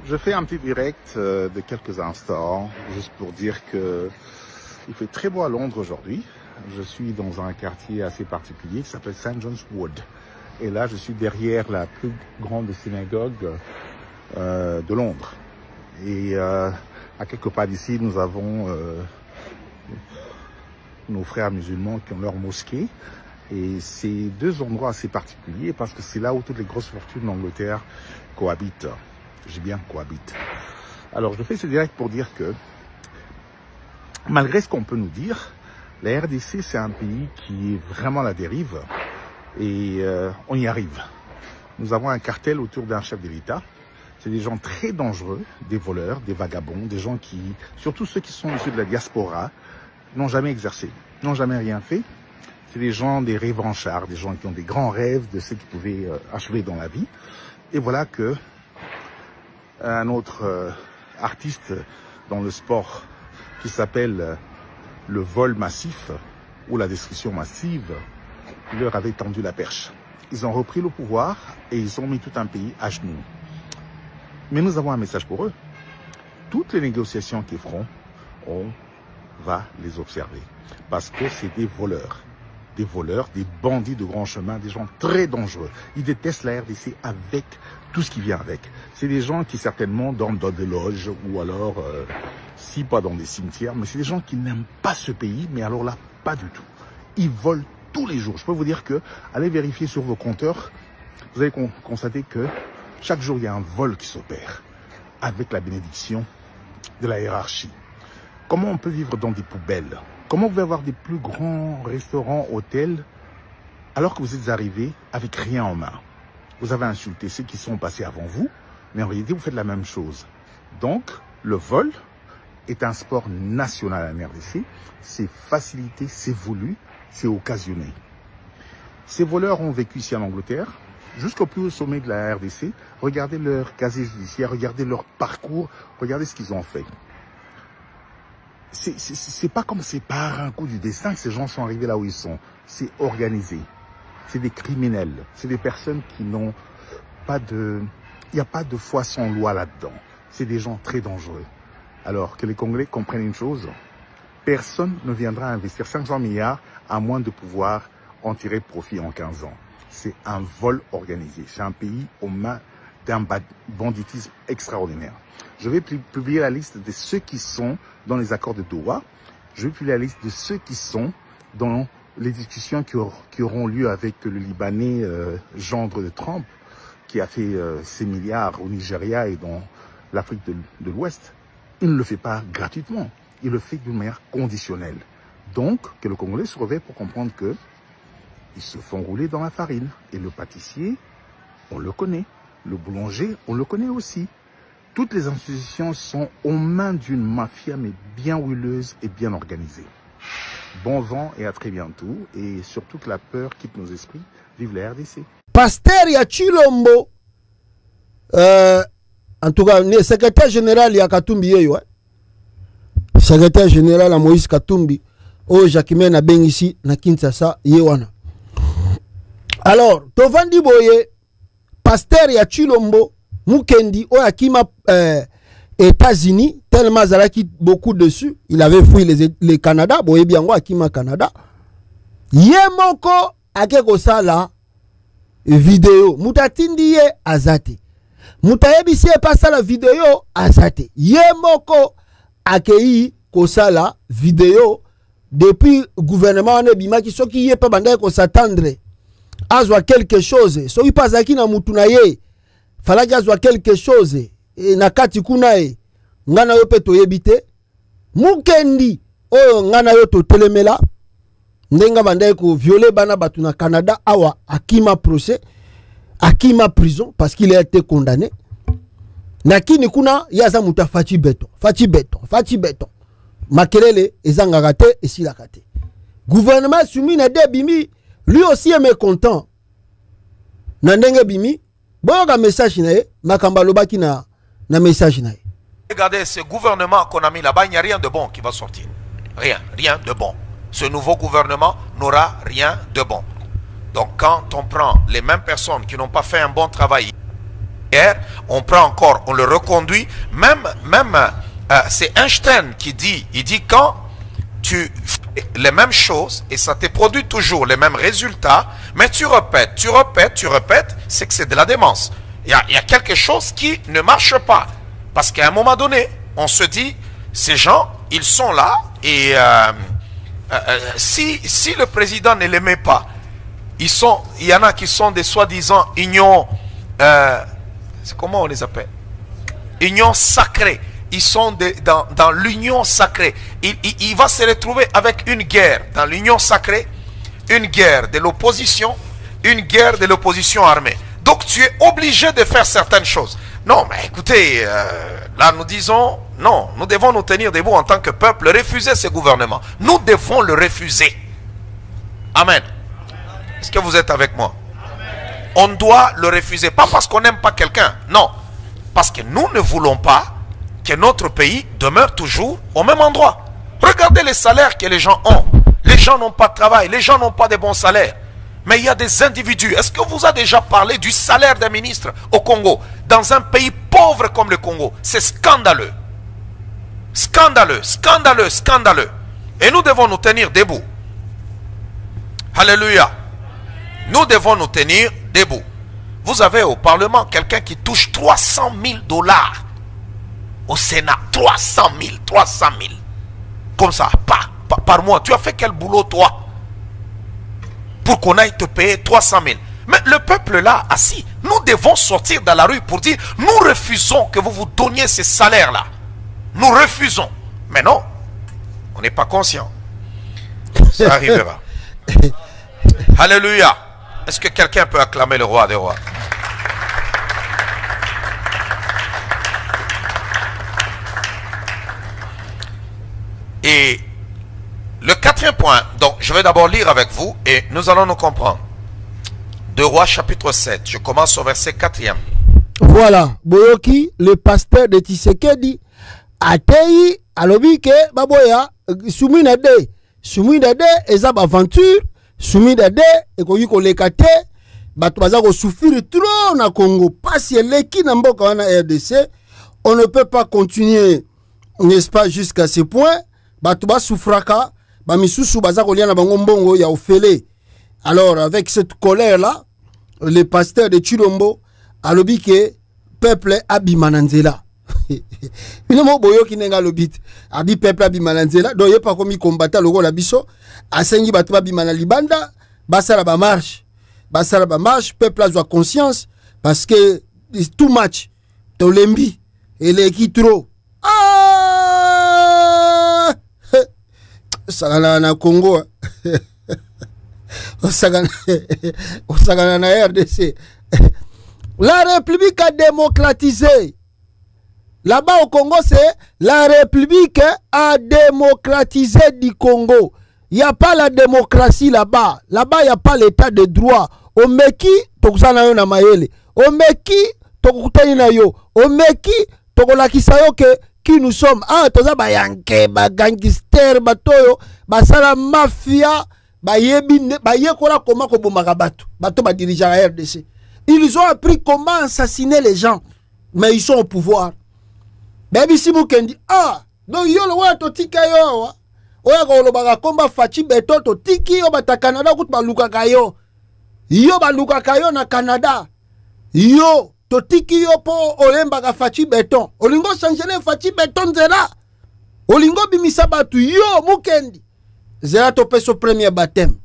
Je fais un petit direct de quelques instants, juste pour dire que il fait très beau à Londres aujourd'hui. Je suis dans un quartier assez particulier qui s'appelle St. John's Wood. Et là, je suis derrière la plus grande synagogue de Londres. Et à quelque part d'ici, nous avons nos frères musulmans qui ont leur mosquée. Et c'est deux endroits assez particuliers parce que c'est là où toutes les grosses fortunes d'Angleterre cohabitent. J'ai bien cohabite. Alors, je fais ce direct pour dire que, malgré ce qu'on peut nous dire, la RDC, c'est un pays qui est vraiment à la dérive et on y arrive. Nous avons un cartel autour d'un chef de l'État. C'est des gens très dangereux, des voleurs, des vagabonds, des gens qui, surtout ceux qui sont issus de la diaspora, n'ont jamais exercé, n'ont jamais rien fait. C'est des gens, des revanchards, des gens qui ont des grands rêves de ce qu'ils pouvaient achever dans la vie. Et voilà que un autre artiste dans le sport qui s'appelle le vol massif ou la destruction massive leur avait tendu la perche. Ils ont repris le pouvoir et ils ont mis tout un pays à genoux. Mais nous avons un message pour eux. Toutes les négociations qu'ils feront, on va les observer. Parce que c'est des voleurs, des bandits de grand chemin, des gens très dangereux. Ils détestent la RDC avec tout ce qui vient avec. C'est des gens qui certainement dorment dans des loges ou alors, si pas dans des cimetières, mais c'est des gens qui n'aiment pas ce pays, mais alors là, pas du tout. Ils volent tous les jours. Je peux vous dire que, allez vérifier sur vos compteurs, vous allez constater que chaque jour, il y a un vol qui s'opère avec la bénédiction de la hiérarchie. Comment on peut vivre dans des poubelles? Comment vous pouvez avoir des plus grands restaurants, hôtels, alors que vous êtes arrivé avec rien en main? Vous avez insulté ceux qui sont passés avant vous, mais en réalité, vous faites la même chose. Donc, le vol est un sport national en RDC. C'est facilité, c'est voulu, c'est occasionné. Ces voleurs ont vécu ici en Angleterre, jusqu'au plus haut sommet de la RDC. Regardez leur casier judiciaire, regardez leur parcours, regardez ce qu'ils ont fait. C'est pas comme c'est par un coup du destin que ces gens sont arrivés là où ils sont. C'est organisé. C'est des criminels. C'est des personnes qui n'ont pas de... Il n'y a pas de foi sans loi là-dedans. C'est des gens très dangereux. Alors que les Congolais comprennent une chose. Personne ne viendra investir 500 milliards à moins de pouvoir en tirer profit en 15 ans. C'est un vol organisé. C'est un pays aux mains d'un banditisme extraordinaire. Je vais publier la liste de ceux qui sont dans les accords de Doha. Je vais publier la liste de ceux qui sont dans les discussions qui auront lieu avec le Libanais gendre de Trump, qui a fait ses milliards au Nigeria et dans l'Afrique de l'Ouest. Il ne le fait pas gratuitement. Il le fait d'une manière conditionnelle. Donc, que le Congolais se réveille pour comprendre que ils se font rouler dans la farine. Et le pâtissier, on le connaît. Le boulanger, on le connaît aussi. Toutes les institutions sont aux mains d'une mafia, mais bien huileuse et bien organisée. Bon vent et à très bientôt. Et surtout que la peur quitte nos esprits. Vive la RDC. Pasteur ya Chilombo, en tout cas, le secrétaire général ya Katumbi yeyo, secrétaire général à Moïse Katumbi, au Jacquemin na ben ici na Kinshasa yewana. Alors, Tovandi Boye, pasteur ya Chilombo, Mukendi, au Akima États-Unis, tellement Zalaki beaucoup dessus, il avait fui les Canada, Boye Biango Akima Canada. Yemoko akeko sala vidéo, mutatindi ye azate. Mutayebisi e pasa la vidéo azate. Yemoko akei kosala vidéo depuis gouvernement ne bimaki soki ye pa bandaye ko s'attendre azwa quelque chose. Soki pasaki na mutuna ye falaki azwa quelque chose e nakati kuna e ngana yo pe toyebite Mukendi oyo ngana yo to telemela ndenga bandaye ko violer bana batu na Canada awa akima procès akima prison parce qu'il a été condamné. Nakini kuna yaza muta fachi beton makelele ezanga raté et si la raté. Gouvernement soumis na debimi lui aussi est mécontent. Nandenge bimi boga message na ye makamba lobaki na message na ye. Regardez ce gouvernement qu'on a mis là-bas, il n'y a rien de bon qui va sortir. Rien de bon. Ce nouveau gouvernement n'aura rien de bon. Donc quand on prend les mêmes personnes qui n'ont pas fait un bon travail, on prend encore, on le reconduit. Même c'est Einstein qui dit, il dit quand tu fais les mêmes choses et ça te produit toujours les mêmes résultats, mais tu répètes, c'est que c'est de la démence. Il y a quelque chose qui ne marche pas. Parce qu'à un moment donné, on se dit, ces gens, ils sont là et si le président ne les met pas, il y en a qui sont des soi-disant unions, comment on les appelle? Union sacrée. Ils sont dans l'union sacrée. Il va se retrouver avec une guerre dans l'union sacrée, une guerre de l'opposition armée. Donc tu es obligé de faire certaines choses. Non, mais écoutez, là nous disons, non, nous devons nous tenir debout en tant que peuple, refuser ce gouvernement. Nous devons le refuser. Amen. Est-ce que vous êtes avec moi? On doit le refuser, pas parce qu'on n'aime pas quelqu'un, non. Parce que nous ne voulons pas que notre pays demeure toujours au même endroit. Regardez les salaires que les gens ont. Les gens n'ont pas de travail, les gens n'ont pas de bons salaires. Mais il y a des individus. Est-ce que vous a déjà parlé du salaire d'un ministre au Congo? Dans un pays pauvre comme le Congo. C'est scandaleux. Scandaleux, scandaleux, scandaleux. Et nous devons nous tenir debout. Alléluia. Nous devons nous tenir debout. Vous avez au Parlement quelqu'un qui touche 300 000 $ au Sénat. 300 000. Comme ça, par mois. Tu as fait quel boulot, toi? Pour qu'on aille te payer 300 000. Mais le peuple là, assis, nous devons sortir dans la rue pour dire, nous refusons que vous vous donniez ces salaires-là. Nous refusons. Mais non, on n'est pas conscient. Ça arrivera. Alléluia. Est-ce que quelqu'un peut acclamer le roi des rois? Et le quatrième point, donc je vais d'abord lire avec vous et nous allons nous comprendre. 2 Rois chapitre 7, je commence au verset 4e. Voilà, Boyoki, le pasteur de Tshisekedi, Atei, Alobike, Baboya, Souminade, Ezab Aventure, Souminade, Ekoyi Kolekate, Batubaza ko souffrir trop na Congo, parce que l'équipe n'a pas na RDC, on ne peut pas continuer, n'est-ce pas, jusqu'à ce point, Batuba souffraka, Bamisusu Baza Koliana Bangombongo, ya Ofele. Alors, avec cette colère-là, le pasteur de Chilombo a lobby que peuple abimananzela. Il mot boyo qui n'est pas le bit. A dit peuple abimananzela. Donc, il n'y a pas comme il combattait le gros la biso. A sengi batba bimana libanda. Basara ba marche. Peuple a conscience. Parce que c'est too much. Tolembi. Et les qui trop. Ah! Ça na Congo. Osagana na RDC. La République a démocratisé. Là-bas au Congo, c'est la République a démocratisé du Congo. Il n'y a pas la démocratie là-bas. Là-bas, il n'y a pas l'état de droit. Omeki, tokusana yo na mayele. Omeki, tokutani na yo. Omeki, tokolakisa yo ke qui nous sommes. Ah, toza ba yanke, ba gangster, ba toyo, ba sala mafia. Bato dirigeants à RDC. Ils ont appris comment assassiner les gens, mais ils sont au pouvoir. Baby si Mukendi, ah, donc yo lo wa to tika yo, oya ko lo baga komba fachi beto to tiki yo bata Canada kut baluka kayo. Yo baluka kayo na Canada. Yo to tiki yo po olemba ga fachi beton. Olingo changer fachi beton zela. Olingo bimisa batu yo Mukendi. Zela topé son premier baptême.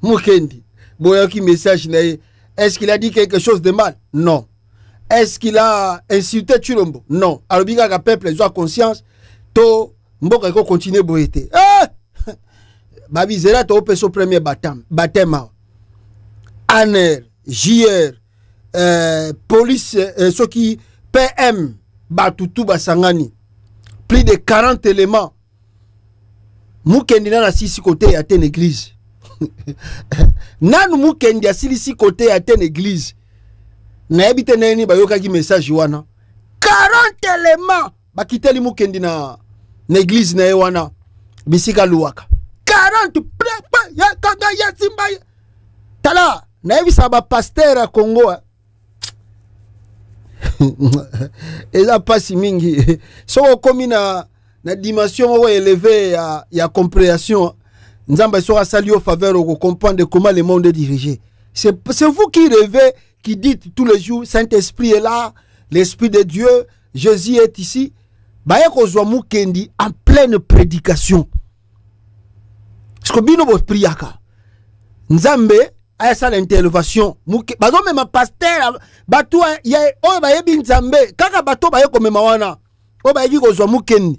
Mukendi. Boyoki message nae. Est-ce qu'il a dit quelque chose de mal? Non. Est-ce qu'il a insulté Chilombo? Non. Alors biga ka peuple soit conscience. To mboka ko continuer boyete. Babi zela topé son premier baptême. ANR, JR, police, ceux qui PM. Batutu basangani. Plus de 40 éléments. Mukendi na sisi côté ya ten église. Nanu Mukendi ya sisi côté ya ten église. Na ebite neni bayoka ki message wana. 40 éléments bakiteli Mukendi na église na wana. Bisika luwaka. 40 ya kaga ya simba. tala naebisa ba pasteur à Congo eza pasi mingi so komi na dimension élevée ya compréhension nzamba sera sali au faveur de comprendre comment le monde est dirigé. C'est vous qui rêvez, qui dites tous les jours Saint-Esprit est là, l'Esprit de Dieu, Jésus est ici. Baye kozwa mukendi en pleine prédication. Ce que bino bo priaka. Nzambe aya sa l'intervention. Bazo même pasteur bato ya o baye bi nzambe kaka bato baye ko mema wana. O baye ki kozwa mukendi.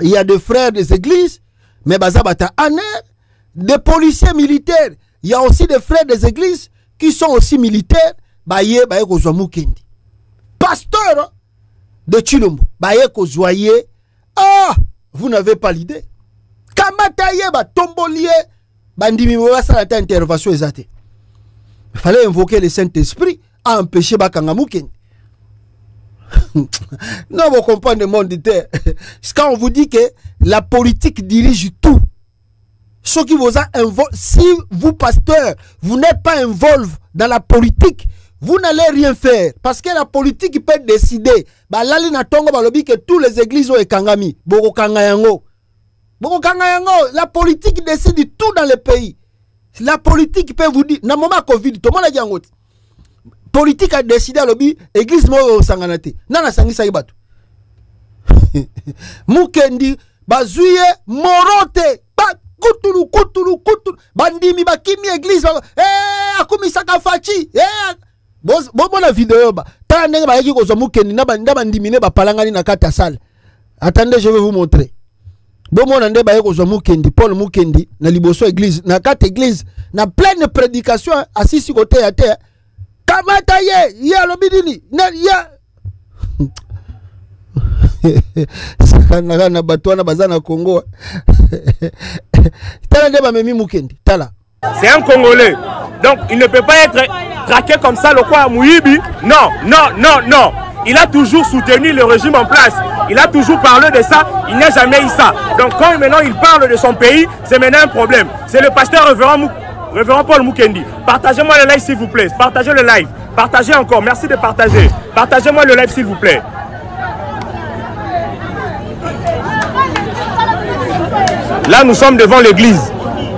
Il y a des frères des églises, mais bazabata aner, des policiers militaires. Il y a aussi des frères des églises qui sont aussi militaires. Baye kozwa mukendi. Pasteur de Chilombo, baye kozwaye. Ah, vous n'avez pas l'idée. Kamataye ba tombolier, bandimi ba sa ta intervention ezate. Il fallait invoquer le Saint-Esprit à empêcher bakanga mukendi. Non, vous comprenez le monde de terre. Quand on vous dit que la politique dirige tout, ce qui vous a si vous, pasteur, vous n'êtes pas involvé dans la politique, vous n'allez rien faire. Parce que la politique peut décider. Lali na tongo balobi que tous les églises ont ekangami. Boko kangayango. La politique décide tout dans le pays. La politique peut vous dire, na moment Covid, tout le monde a dit en haut. Politique a décidé à l'objet, église mo sanganate. Nana sangisa ibatu. Mukendi, bazuye, morote, ba kutulu. Bandimi bakimi église, akumi sakafachi, bon la vidéo ba. Tala ndenge ba yeki kozo mukendi na bandimine ba palangani na kata salle. Attendez, je vais vous montrer. Bon mon ande ba yeki kozo mukendi, Paul Mukendi na liboso église, na kata église, na pleine prédication assis côté à terre. Kamata ye lobidini na ya sakana batwana bazana Congo. Tala ndeba memi mukendi tala. C'est un Congolais. Donc il ne peut pas être traqué comme ça le quoi Mouibi. Non. Il a toujours soutenu le régime en place. Il a toujours parlé de ça. Il n'a jamais eu ça. Donc quand maintenant il parle de son pays, c'est maintenant un problème. C'est le pasteur Révérend Paul Mukendi. Partagez-moi le live s'il vous plaît. Partagez le live. Partagez encore. Merci de partager. Partagez-moi le live s'il vous plaît. Là nous sommes devant l'église.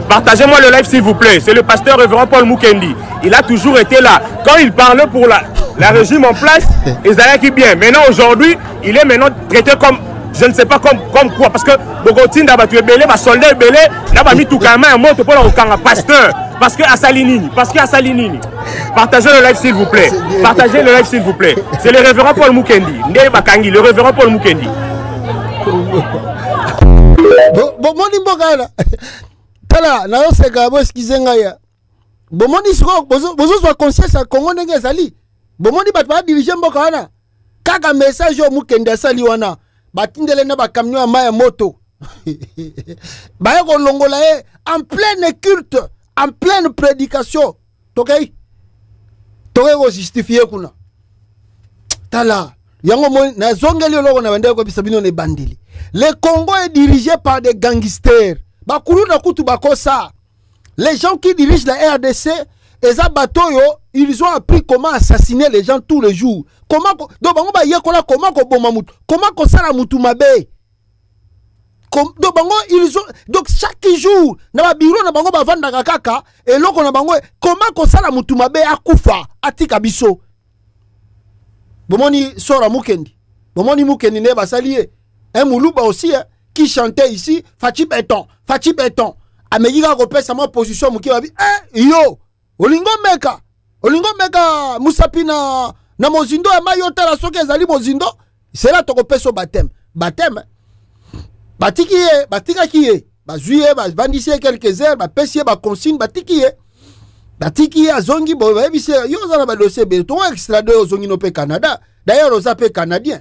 Partagez-moi le live s'il vous plaît. C'est le pasteur Révérend Paul Mukendi. Il a toujours été là. Quand il parlait pour la régime en place, Isaïe qui bien. Maintenant aujourd'hui, il est maintenant traité comme, je ne sais pas comme quoi. Parce que Bogotine d'abord tu es belé, ma soldat est belé, d'abord mis tout quand même un mot pour le pasteur. Parce que Assalinini. Partagez le live s'il vous plaît. Partagez le live s'il vous plaît. C'est le révérend Paul Mukendi. Ndé Bakangi, le révérend Paul Mukendi. Bon mboka tala na oseka bo skizenga ya bomoni siko bozo soit conscience à Congo ndenge zali bomoni bat ba diriger mboka wana kaka message yo Mukendi sali wana batindele na ba camion ya maya moto ba ko longola en pleine culte, en pleine prédication. Tokei ko justifier kuna tala yango mo na zongeli loko na bande ko bisabino ne bandili. Le Congo est dirigé par des gangsters. Les gens qui dirigent la RDC, ils ont appris comment assassiner les gens tous les jours. Comment donc chaque jour, comment akufa bomoni sora Mukendi. Bomoni Mukendi ne basalié. Un Moulouba aussi qui chantait ici Fachi Béton. Améliga repère sa position Mouki va dire yo Olingo meka Musapi na mozindo ya mayota la soke ezali mozindo. C'est là toko peso baptême. Batika kiye. Bazuye bandisiye quelques heures, bapesiye consigne batikiye. Batiki azongi bo bise yo za na ba dossier be to extradé ozongi no pe Canada. D'ailleurs oza pe canadien.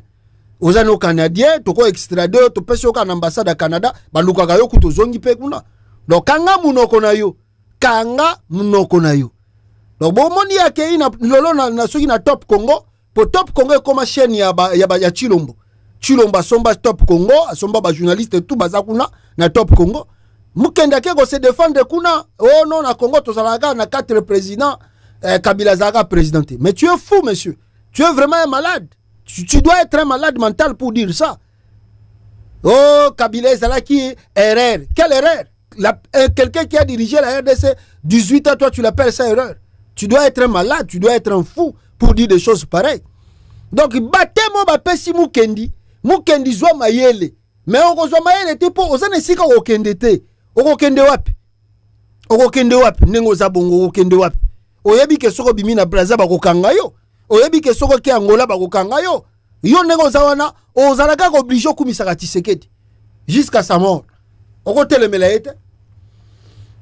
Oza no canadien to ko extradé to peso ka ambassade à Canada baluka ga yo kuto zongi pe kuna. Donc kanga munoko na yo. Donc bon moni yake ina lolo na soki na Top Congo, po Top Congo comme chaîne ya Chilombo. Chilombo somba Top Congo, somba ba journaliste tout bazakuna na Top Congo. Mukende ko se défendre kuna. Oh non, na Congo tozalaka na 4 présidents, Kabila zaka présidenté. Mais tu es fou, monsieur. Tu es vraiment un malade. Tu dois être un malade mental pour dire ça. Oh, Kabila zalaki erreur. Quelle erreur? Quelqu'un qui a dirigé la RDC 18 ans, toi tu l'appelles ça erreur. Tu dois être un malade, tu dois être un fou pour dire des choses pareilles. Donc, battez-moi, bapesi Mukendi. Mukendi zwa mayele. Mais on zwa mayele te po ozane sika okende te. Okende wapi? Okende wapi? Nengo za bongo okende wapi? Oyebi ke soko bimi na Brazza bakokanga yo. Oyebi ke soko ke Angola bakokanga yo. Yo nengo za wana ozalaka ko obligé kumisaka Tshisekedi jusqu'à sa mort. Okotelemela ete.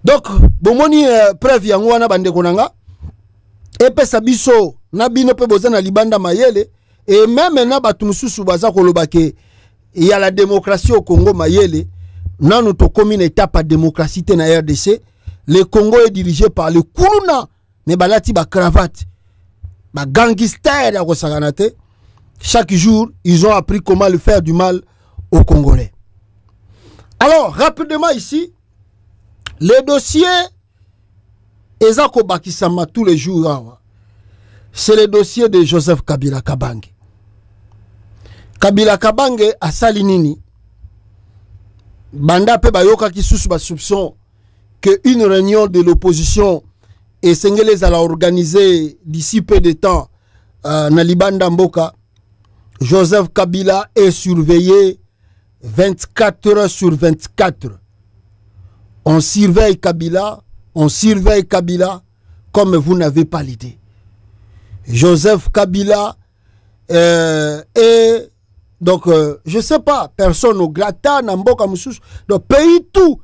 Donc, bomoni preuve yango wana bande konanga. Epesa biso na bino pe bozana libanda mayele et même na batu mususu baza koloba ke il y a la démocratie au Congo mayele na nous to comme une étape à démocratie na RDC. Le Congo est dirigé par le Kuluna ne balati ba cravate ba gangster ya kosaganate. Chaque jour, ils ont appris comment le faire du mal aux Congolais. Alors, rapidement ici, les dossiers Ezako Bakisama tous les jours, c'est le dossier de Joseph Kabila Kabange. Kabila Kabange a salinini. Banda pe bayoka ki sous ba soupçon que une réunion de l'opposition et Sengelez a organisée d'ici peu de temps na Libanda Mboka. Joseph Kabila est surveillé 24 heures sur 24. On surveille Kabila comme vous n'avez pas l'idée. Joseph Kabila est donc je sais pas, personne au gratin Namboka Moussous, donc pays tout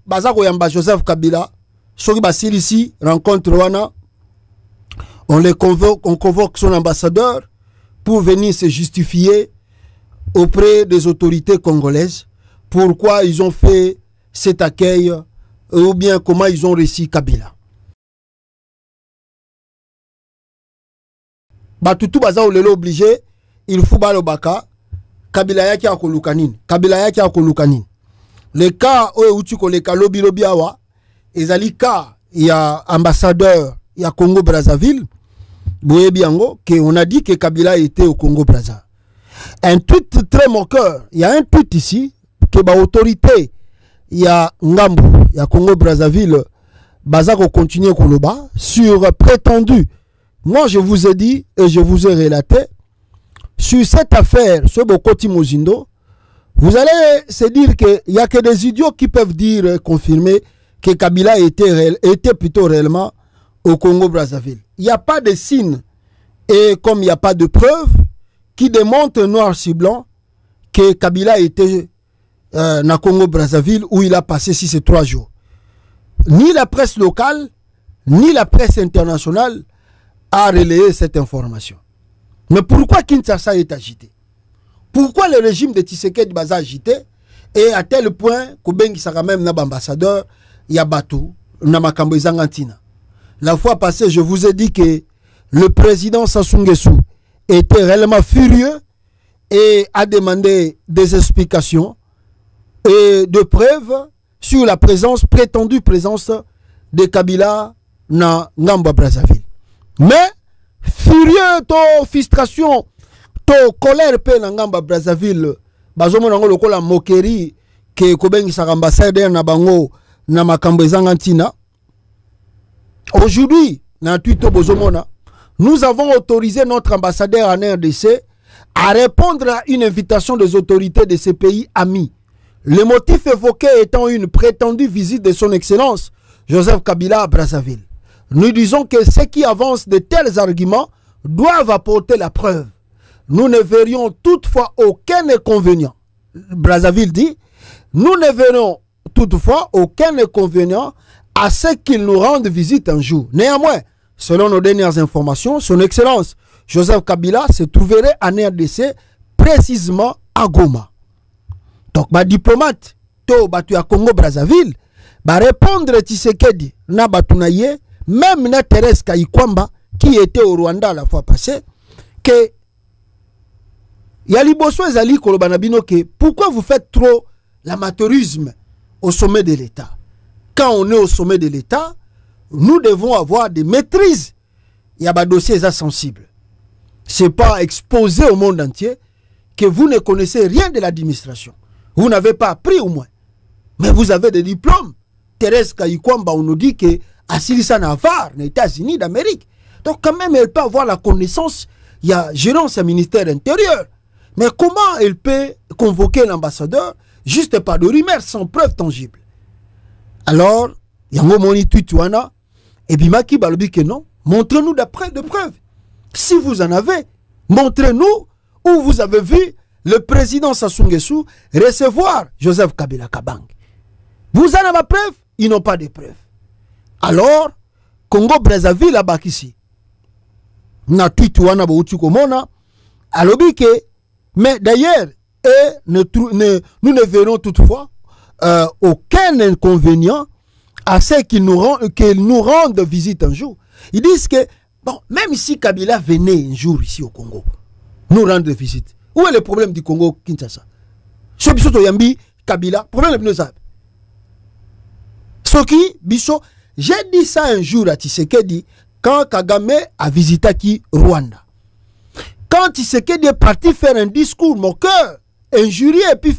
bazako yamba Joseph Kabila soki basili ici rencontre wana on convoque son ambassadeur pour venir se justifier auprès des autorités congolaises pourquoi ils ont fait cet accueil ou bien comment ils ont reçu Kabila. Batutu baza olelo obligé, il faut balobaka Kabila yaki akolukanini. Kabila yaki akolukanini. Le cas où tu koleka lobi lobi awa, ezali cas il y a ambassadeur il y a Congo Brazzaville. Boye biango que on a dit que Kabila était au Congo Brazza. Un tweet très moqueur, il y a un tweet ici que ba autorité il y a Ngambu, il y a Congo Brazzaville, Bazako continue Koloba sur prétendu. Moi je vous ai dit et je vous ai relaté sur cette affaire, ce Bokoti Mozindo, vous allez se dire qu'il n'y a que des idiots qui peuvent dire, confirmer que Kabila était plutôt réellement au Congo Brazzaville. Il n'y a pas de signes et comme il n'y a pas de preuves qui démontrent noir sur blanc que Kabila était na Congo Brazzaville où il a passé 6 et 3 jours. Ni la presse locale, ni la presse internationale a relayé cette information. Mais pourquoi Kinshasa est agité? Pourquoi le régime de Tshisekedi Baza agité? Et à tel point qu'Obengi sera même l'ambassadeur Yabatou, Namakambo Zangantina. La fois passée, je vous ai dit que le président Sassou Nguesso était réellement furieux et a demandé des explications et de preuves sur la prétendue présence de Kabila dans Ngamba Brazzaville. Mais furieux, to frustration, to colère pe na Ngamba Brazzaville, bazomo nango lokola moquerie que Kobengi sa ambassadeur na bango na makambo ezangantina. Aujourd'hui, na Twitter bozomona, nous avons autorisé notre ambassadeur en RDC à répondre à une invitation des autorités de ces pays amis. Le motif évoqué étant une prétendue visite de son excellence Joseph Kabila à Brazzaville. Nous disons que ceux qui avancent de tels arguments doivent apporter la preuve. Nous ne verrions toutefois aucun inconvénient. Brazzaville dit, nous ne verrons toutefois aucun inconvénient à ce qu'il nous rende visite un jour. Néanmoins, selon nos dernières informations, son excellence Joseph Kabila se trouverait en RDC, précisément à Goma. Donc, ma diplomate, to batu ya Congo Brazzaville, va répondre Tshisekedi na batunaye, même na Thérèse Kayikwamba, qui était au Rwanda la fois passée, que Yaliboso ezali koloba na bino que pourquoi vous faites trop l'amateurisme au sommet de l'État. Quand on est au sommet de l'État, nous devons avoir des maîtrises. Il y a des dossiers sensibles. Ce n'est pas exposé au monde entier que vous ne connaissez rien de l'administration. Vous n'avez pas appris au moins. Mais vous avez des diplômes. Thérèse Kayikwamba, on nous dit que Assilissa Navarre, aux États-Unis d'Amérique. Donc quand même, elle peut avoir la connaissance. Il y a gérance au ministère intérieur. Mais comment elle peut convoquer l'ambassadeur juste par de rumeurs sans preuve tangible? Alors, il y a un moment où et Bimaki Balobi que non. Montrez-nous d'après de preuves. Si vous en avez, montrez-nous où vous avez vu le président Sassou Nguesso recevoir Joseph Kabila Kabang. Vous en avez preuve? Ils n'ont pas de preuves. Alors, Congo-Brazzaville là-bas ici. Na tweet wana bautu komona alobi que mais d'ailleurs nous ne verrons toutefois aucun inconvénient à ce qu'ils nous rendent visite un jour. Ils disent que bon, même si Kabila venait un jour ici au Congo nous rendre visite, où est le problème du Congo Kinshasa? Sobisoto Yambi Kabila, problème le ça. Soki Biso, j'ai dit ça un jour à Tshisekedi quand Kagame a visité Rwanda. Quand Tshisekedi est parti faire un discours moqueur, injurieux et puis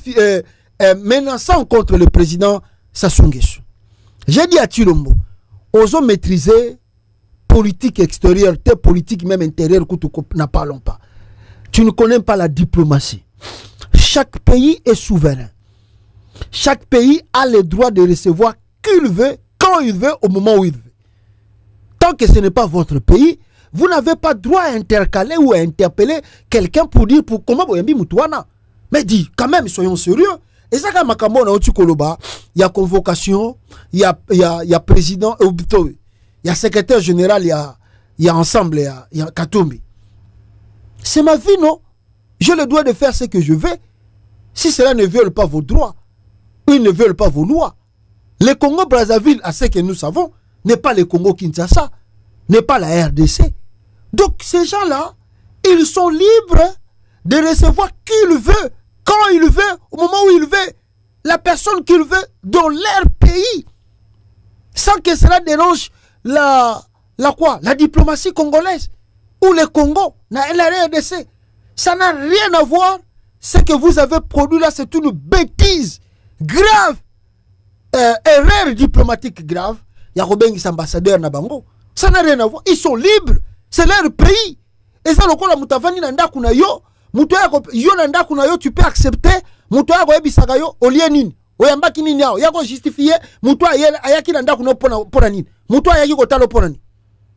menaçant contre le président Sassou Nguesso. J'ai dit à Chilombo, osons maîtriser politique extérieure, politique même intérieure, n'en parlons pas. Tu ne connais pas la diplomatie. Chaque pays est souverain. Chaque pays a le droit de recevoir qui il veut, quand il veut, au moment où il veut. Tant que ce n'est pas votre pays, vous n'avez pas droit à intercaler ou à interpeller quelqu'un pour dire pour comment vous avez Moutouana. Mais dis, quand même, soyons sérieux. Et ça, quand il y a convocation, il y a président, il y a secrétaire général, il y a ensemble, il y a Katumbi. C'est ma vie, non? J'ai le droit de faire ce que je veux. Si cela ne viole pas vos droits, ils ne veulent pas vos lois. Le Congo-Brazzaville, à ce que nous savons, n'est pas le Congo-Kinshasa, n'est pas la RDC. Donc ces gens-là, ils sont libres de recevoir qui il veut, quand il veut, au moment où il veut, la personne qu'il veut dans leur pays, sans que cela dérange la diplomatie congolaise ou le Congo, la RDC. Ça n'a rien à voir. Ce que vous avez produit là, c'est une bêtise grave, erreur diplomatique grave. Il y a Robin qui est ambassadeur na bango. Ça n'a rien à voir. Ils sont libres. C'est leur pays. Et ça, le la mutavani nanda kuna yo, mutoya yo nanda kuna yo, tu peux accepter. Mutoya ko ebisaka yo, olie nini. Oyambaki nini yao. Yako justifier. Mutoya ayaki nanda kuna pona nini. Mutoya ayaki kotalo pona nini.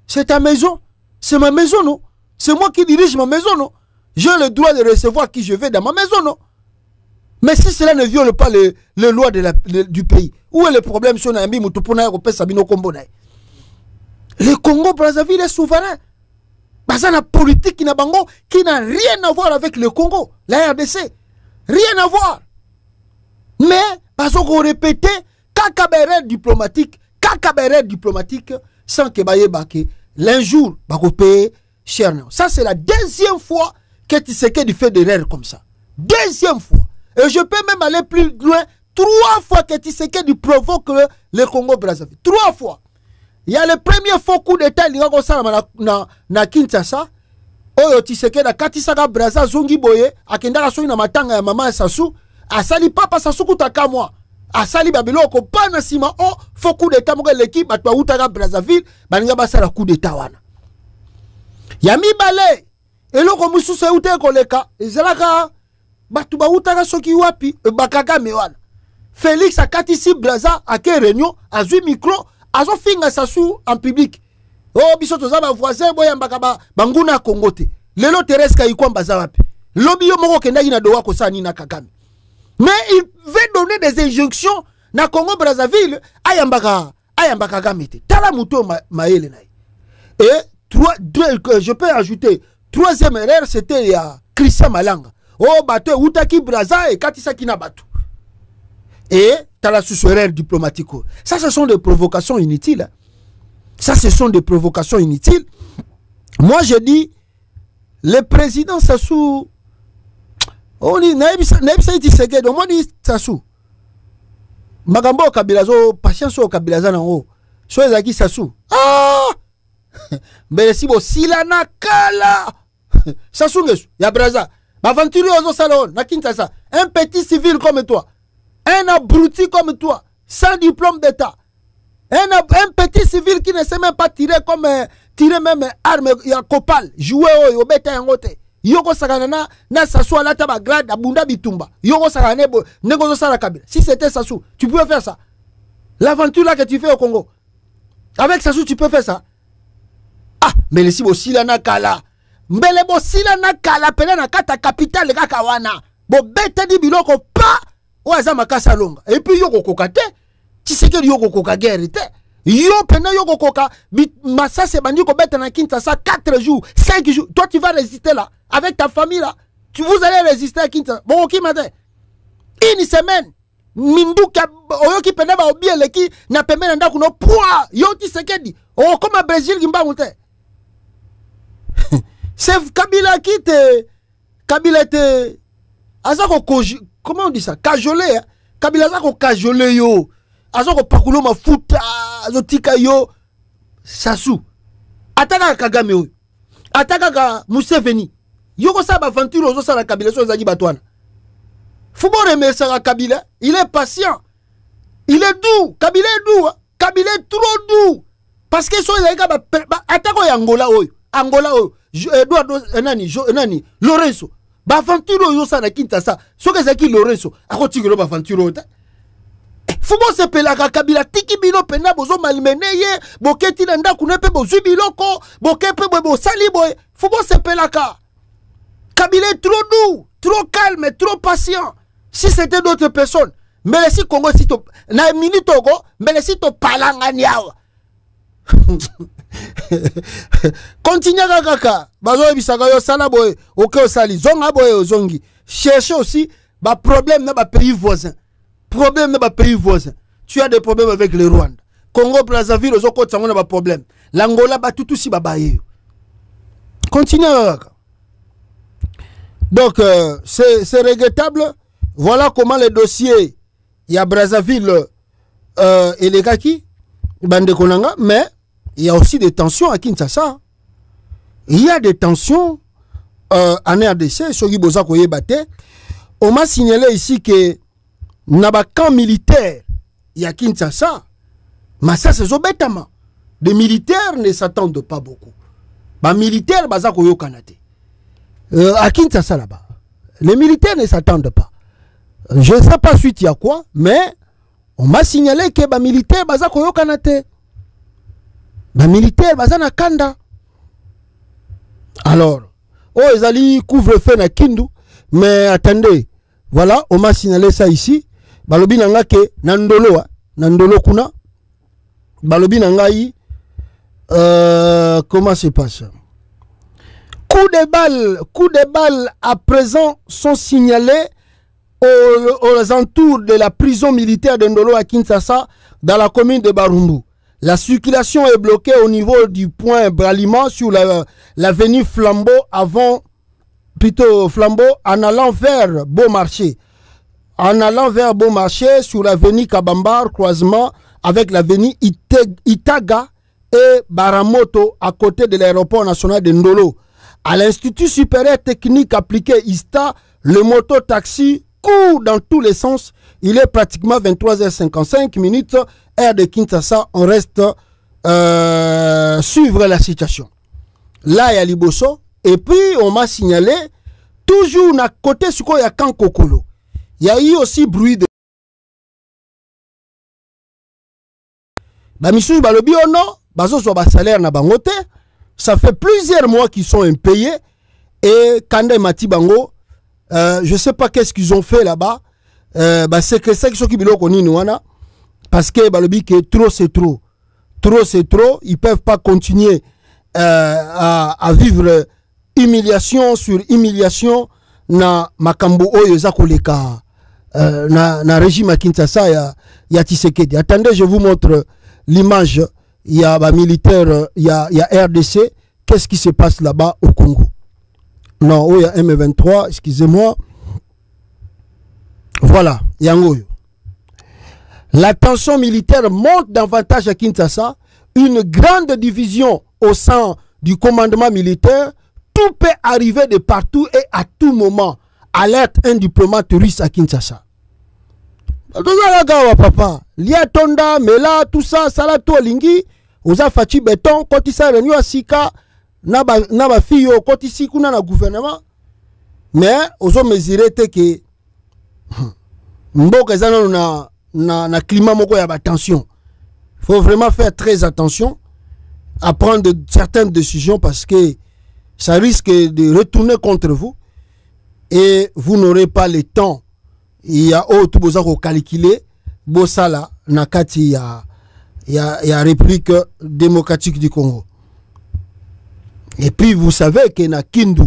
C'est ta maison. C'est ma maison, non? C'est moi qui dirige ma maison, non? J'ai le droit de recevoir qui je veux dans ma maison, non? Mais si cela ne viole pas les lois du pays, où est le problème? Le Congo-Brazzaville est souverain. Parce que la politique qui n'a rien à voir avec le Congo, la RDC. Rien à voir. Mais, parce qu'on répétait, cacaberette diplomatique, sans que l'injour, bako paye cher. Ça, c'est la deuxième fois que Tshisekedi fait des erreurs comme ça. Deuxième fois. Et je peux même aller plus loin. 3 fois que Tshisekedi provoque le Congo-Brazzaville. 3 fois. Il y a le premier faux coup d'état na Kinshasa. Oyo Tshisekedi na katisaka Brazza zongi boye akendaka soki na matanga ya mama Sassou asali papa Sassou kutaka mwa asali babiloko pa na sima o faux coup d'état moko l'équipe bato utaka Brazzaville baninga basala coup d'état wana. Ya mibale eloko mususu eute koleka ezalaka bato utaka soki wapi bakaka mewana. Félix akatisi Brazza ake réunion azui micro azo finga Sassou en public. Oh biso toza ba voisin boya mbaka banguna Congo te. Lelo Thérèse Kayikwamba za wapi. Lobi yo moko kendaki na dowa ko sani na Kagame. Mais il veut donner des injonctions na Congo Brazzaville ayambaka Kagame te. Tala muto maele na. Et je peux ajouter troisième erreur, c'était il y a Christian Malanga. Oh bato utaki Brazza et katisa kina batu. Et t'as la sous-erreur diplomatique. Ça, ce sont des provocations inutiles. Ça, ce sont des provocations inutiles. Moi, je dis, le président makambo Kabila zo patience au Kabila za nango so ezaki Sassou ah mbele si bo sila na kala Sassou ngesu ya Braza baventurier ozo salon na Kinshasa un petit civil comme toi un abruti comme toi sans diplôme d'état un petit civil qui ne sait même pas tirer même arme ya copal jouer au beta yangote yoko sakana na Sassou alata ba grade abunda bitumba yoko sakana nego zo sala Kabila. Si c'était Sassou tu pouvais faire ça. L'aventure là que tu fais au Congo avec Sassou tu peux faire ça. Ah mais les si bo sila na kala mbele bo sila na kala pena na kata capitale kaka wana bo beta di biloko pa oaza makasa longa et puis yoko kokate tu sais que yoko koka guerre te yo pena yoko koka masase bandi ko beta na Kinshasa 4 jours 5 jours toi tu vas résister là avec ta famille là vous allez résister à Kinshasa bon qui m'a dit une semaine minduka oyoki pena ba obiele ki na pemena ndaku no poa yo tu sais que di oh comme Brésil gimbangu te c'est Kabila qui te Kabila te azako comment on dit ça cajolé hein? Kabila azako cajolé yo azako pakulo mafuta azotika yo Sassou ataka Kagame yo ataka ka Museveni yoko sa ba aventure ozo sa la Kabila so ezaki batwana Fubo remercier Kabila il est patient il est doux Kabila est doux hein? Kabila est trop doux parce que so ezaki ba atako ya Angola oyo Eduardo nani Lorenzo ba aventure yo sa na Kinshasa soki ezaki Lorenzo akotikelo ba aventure oyo te fubo sepelaka Kabila tiki bino pena bozo malmene ye boketi na ndaku ne pe bozwi biloko bokepe bo sali boy fubo sepelaka Kabila est trop doux trop calme trop patient si c'était d'autres personnes mais si Congo si to na minute Togo mais si to palangani awa continue kaka bazo bisaka yo sala boy oke osali zonga boy ozongi chercher aussi ba problème na ba pays voisins problème na ba pays voisins tu as des problèmes avec le Rwanda Congo Brazzaville ozoko tsango na ba problème l'Angola ba tutu si ba baye continue kaka donc c'est regrettable voilà comment le dossier ya Brazzaville et les kaki bande konanga mais il y a aussi des tensions à Kinshasa. Il y a des tensions en RDC. On m'a signalé ici que naba camp militaire il y a Kinshasa. Mais ça c'est obétement. Les militaires ne s'attendent pas beaucoup. Les militaires bazako kanate. À Kinshasa là-bas. Les militaires ne s'attendent pas. Je ne sais pas suite il y a quoi, mais on m'a signalé que les militaires bazako kanate. Les militaires bazana kanda. Alors, ils allaient couvre-feu na Kindu, mais attendez, voilà, on m'a signalé ça ici. Balobi nanga ke nandolo kuna. Balobi nanga yi comment se passe? Coups de balles à présent sont signalés aux entours de la prison militaire de Ndolo à Kinshasa dans la commune de Barumbu. La circulation est bloquée au niveau du point Braliment sur l'avenue Flambeau en allant vers Beaumarchais. En allant vers Beaumarchais sur l'avenue Kabambar, croisement avec l'avenue Itaga et Baramoto à côté de l'aéroport national de Ndolo. À l'Institut supérieur technique appliqué ISTA, le moto-taxi court dans tous les sens. Il est pratiquement 23h55, heure de Kinshasa. On reste suivre la situation. Là, il y a Liboso. Et puis, on m'a signalé, toujours à côté, il y a Kankokolo. Il y a eu aussi bruit de... Bamisou Balobi, oh non, Bazo soit salaire na bangote. Ça fait plusieurs mois qu'ils sont impayés. Et Kande Mati Bango, je ne sais pas qu'est-ce qu'ils ont fait là-bas. C'est que ça qui biloko konini wana parce que balobi que trop c'est trop ils peuvent pas continuer à vivre humiliation sur humiliation na makambo oyo za koleka na régime à Kinshasa ya Tshisekedi. Attendez, je vous montre l'image. Il y a militaire, il y a RDC. Qu'est-ce qui se passe là-bas au Congo? Non, il y a M23, excusez-moi. Voilà, Yangoyo. La tension militaire monte davantage à Kinshasa. Une grande division au sein du commandement militaire. Tout peut arriver de partout et à tout moment. Alerte un diplomate russe à Kinshasa. Papa, Lia Tonda, Mela, tout ça, Salato Lingi, Oza Fachi Beton, Kotisa Renyo Asika, Naba Fiyo, Kotisi Kuna na gouvernement. Mais, Ozo mesuré que Mboka Zano na climat moko ya ba tension. Il faut vraiment faire très attention à prendre certaines décisions parce que ça risque de retourner contre vous et vous n'aurez pas le temps. Il y a tout besoin de calculer Bosala Nakati il y a République démocratique du Congo. Et puis vous savez que na Kindu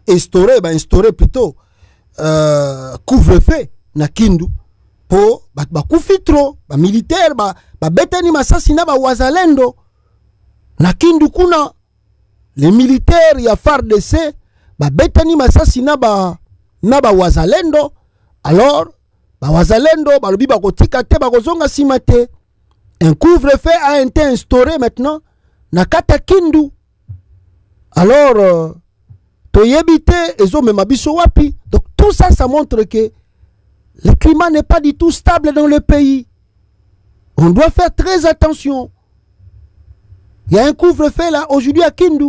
instaurer plutôt couvre-feu na Kindu pour kufitro militaire betani masasina wazalendo na Kindu kuna les militaires ya FARDC betani masasina na wazalendo. Alors, wazalendo, balobi bakotika te, bakozonga simate. Un couvre-feu a été instauré maintenant na kata Kindu. Alors, toyebite ezo memabiso wapi. Donc tout ça, ça montre que le climat n'est pas du tout stable dans le pays. On doit faire très attention. Il y a un couvre-feu là aujourd'hui à Kindu.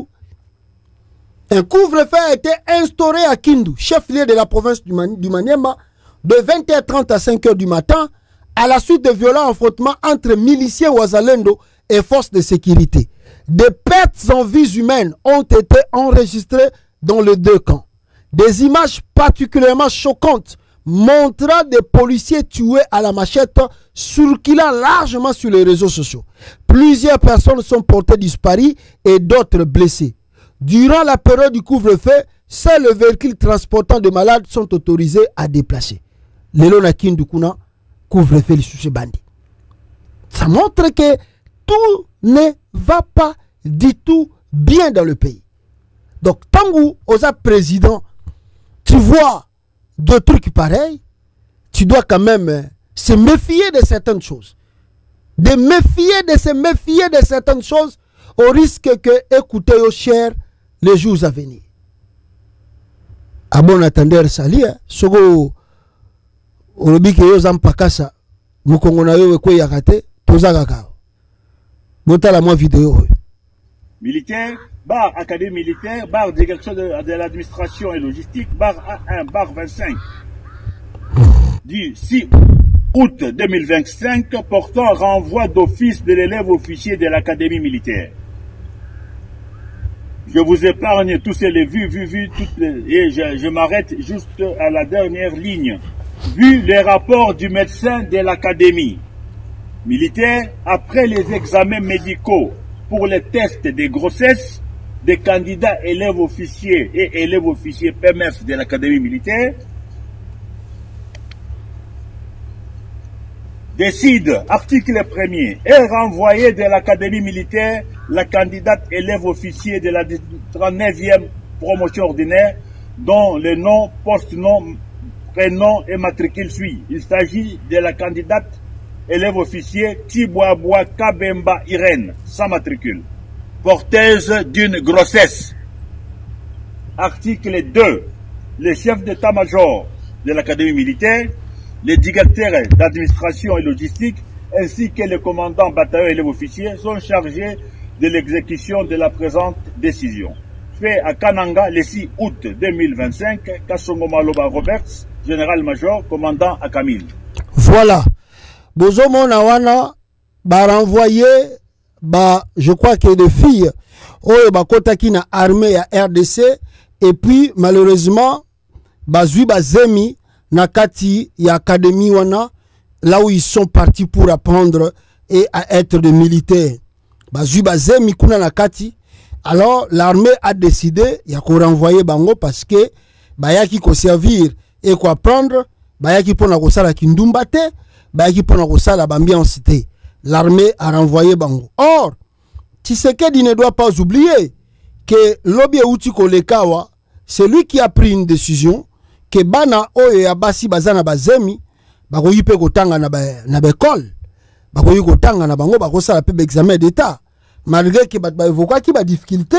Un couvre-feu a été instauré à Kindu, chef-lieu de la province du Maniema, de 20h30 à 5h du matin, à la suite de violents affrontements entre miliciens Ouazalendo et forces de sécurité. Des pertes en vies humaines ont été enregistrées dans les deux camps. Des images particulièrement choquantes montrant des policiers tués à la machette circulant largement sur les réseaux sociaux. Plusieurs personnes sont portées disparues et d'autres blessées. Durant la période du couvre-feu, seuls les véhicules transportant des malades sont autorisés à déplacer. Lelo na Kindu kuna couvre-feu li sous bandi. Ça montre que tout ne va pas du tout bien dans le pays. Donc, tangu osa président, tu vois deux trucs pareils, tu dois quand même se méfier de certaines choses. De se méfier de certaines choses au risque que écoutez au cher les jours à venir. À bon attendeur sali, sogo olobi ke yo zampakasa mukongo na yo ekwe yakate tozaka ka. Botala moi vidéo. Militaire, bar académie militaire, bar direction de l'administration et logistique, bar A1, bar 25 du 6 août 2025 portant renvoi d'office de l'élève officier de l'académie militaire. Je vous épargne tous ces vues, et je m'arrête juste à la dernière ligne. Vu les rapports du médecin de l'académie militaire, après les examens médicaux pour les tests de grossesse des candidats élèves officiers et élèves officiers PMF de l'académie militaire, décide, article 1er, est renvoyé de l'académie militaire la candidate élève officier de la 39e promotion ordinaire dont le nom, post-nom, prénom et matricule suit. Il s'agit de la candidate élève officier Tibouaboua Kabemba Irène, sans matricule, porteuse d'une grossesse. Article 2. Le chef d'état-major de l'académie militaire, les directeurs d'administration et logistique, ainsi que les commandants bataillon et élèves officiers sont chargés de l'exécution de la présente décision. Fait à Kananga le 6 août 2025, Kassongo Maloba Roberts, général-major, commandant à Kamil. Voilà. Bozomo Nawana, renvoyé, je crois que des filles, Kotaki na armée à RDC, et puis malheureusement, Zui Zemi, Nakati, y a Académie Wana, là où ils sont partis pour apprendre et à être des militaires. Zemi kuna Nakati, alors l'armée a décidé, il y a qu'on renvoyer Bango parce que, yaki ko servir et ko apprendre, yaki pona ko sala kindumbate, yaki pona ko sala bambiance te. L'armée a renvoyé Bango. Or, Tshisekedi ne doit pas oublier que Lobie Uti Kolekawa, c'est lui qui a pris une décision que Bana Oye Abasi Bazana Bazemi, bakoyi pe kotanga na école, bakoyi kotanga na bango bakosala pe examen d'état, malgré que ba évoquer ki ba difficulté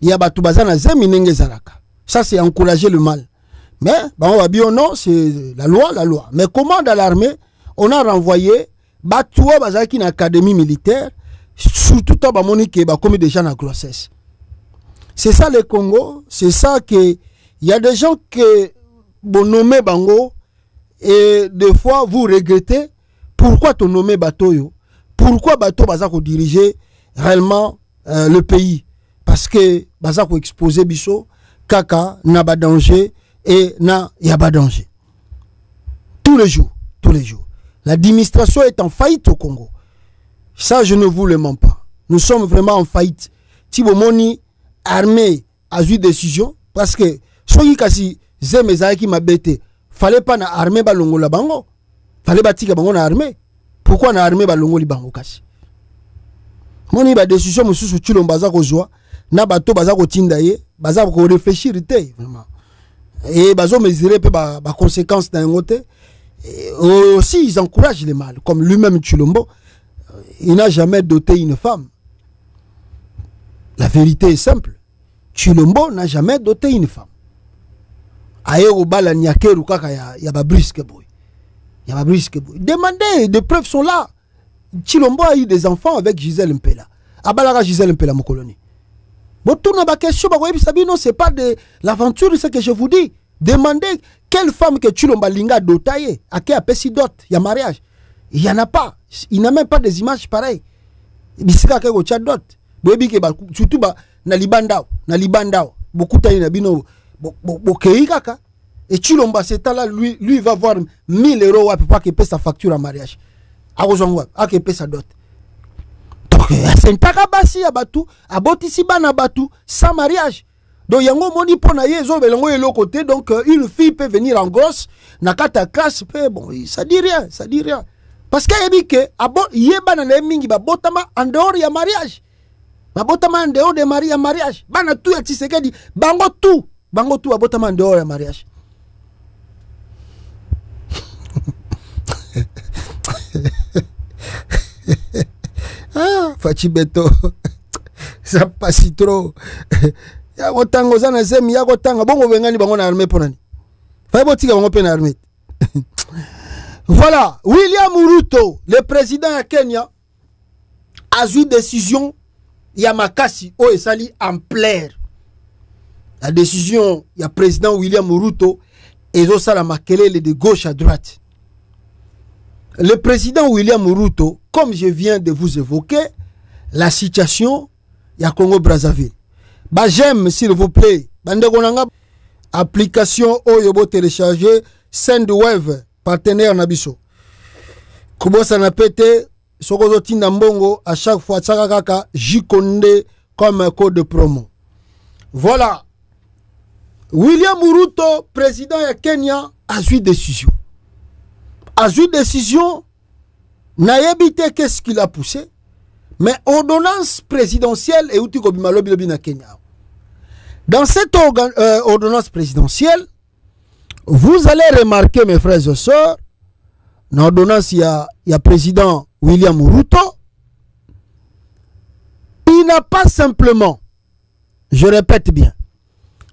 ya batu bazana zemi nenge zalaka. Ça c'est encourager le mal. Mais bango ba bio non, c'est la loi. Mais comment dans l'armée on a renvoyé batu bazaki na académie militaire, surtout ta ba monique ba commis déjà na grossesse. C'est ça le Congo, c'est ça que il y a des gens que bon nommé bango et des fois vous regrettez pourquoi ton nommé Batoyo, pourquoi Bato bazako diriger réellement le pays, parce que bazako exposer biso kaka na ba danger et na ya ba danger tous les jours. L'administration est en faillite au Congo, ça je ne vous le mens pas, nous sommes vraiment en faillite. Tibomoni armée a eu décision parce que soki kasi zemeza ki mabete fallait pas na armée balongo la bango, fallait batika bango na armée. Pourquoi na armée balongo li bango kasi moni ba décision mususu Tshilombo baza kozwa na bato baza kotinda ye baza ko réfléchir te vraiment et bazo mesurer pe ba conséquences dans ngote. Aussi ils encouragent les mal, comme lui-même Tshilombo il n'a jamais doté une femme. La vérité est simple, Tshilombo n'a jamais doté une femme. Aero bala nyakeru kaka ya ba brisque boy. Il y a brisque boy. Demandez, des preuves sont là. Tshilombo a eu des enfants avec Gisèle Mpela. Abalara Gisèle Mpela mon colonie. Bon tourne ma question non, c'est pas de l'aventure ce que je vous dis. Demandez quelle femme que Tshilombo linga dotaye à qui a pesi dot, il y a mariage. Il y en a pas. Il n'a même pas des images pareilles. Bisika ke go chat dot. Boyebi ke ba surtout ba na libandao, beaucoup tayi na bino bokei kaka. Et Tshilombo cet là lui va voir 1000 euros pour pas qu'il paie sa facture en mariage. Arozongwa, qu'il paie sa dot. Donc c'est un takabasi à batu, à botisi bana batu sans mariage. Donc yango moni pona yezo belongo yelo côté, donc une fille peut venir en grosse na kata classe pe bon ça dit rien. Parce que yebi ke abo yebana na mingi ba botama en dehors ya mariage. Ba botama en dehors de mariage. Bana tout ya Tshisekedi bango tout ba botama en dehors ya mariage. Ah, Fachibeto, ça passe trop. Yako tango zana zemi yako tanga bongo bengani bango na armée ponani. Fa botika bango pe na armée. Voilà, William Ruto, le président de Kenya, a eu décision Yamakasi o esali en plaire. La décision il y a président William Ruto et ça la makelele de gauche à droite. Le président William Ruto, comme je viens de vous évoquer, la situation il y a Congo-Brazzaville. Bah j'aime s'il vous plaît. Bandegonanga application Oyobo télécharger Sendwave partenaire Nabiso. Kubo sana pété sokozo tinda mbongo à chaque fois tsakaka Jikonde comme un code de promo. Voilà. William Ruto, président de Kenya, a eu décision. N'ayebite qu'est-ce qu'il a poussé, mais ordonnance présidentielle et outil Kobimalobi na Kenya. Dans cette ordonnance présidentielle, vous allez remarquer, mes frères et sœurs, dans l'ordonnance, il y a président William Ruto. Il n'a pas simplement, je répète bien,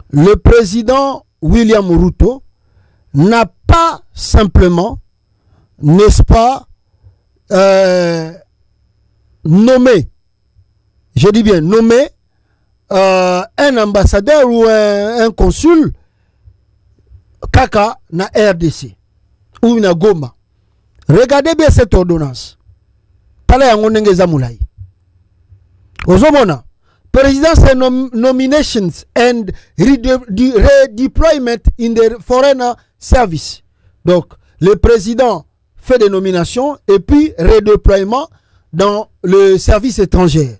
le président William Ruto n'a pas simplement, n'est-ce pas, nommé, je dis bien nommé, un ambassadeur ou un consul Kaka na RDC ou na Goma. Regardez bien cette ordonnance. Pala yango ndenge za mulai. Ozomona, President's nominations and redeployment in the foreign service. Donc, le président fait des nominations et puis redéploiement dans le service étranger.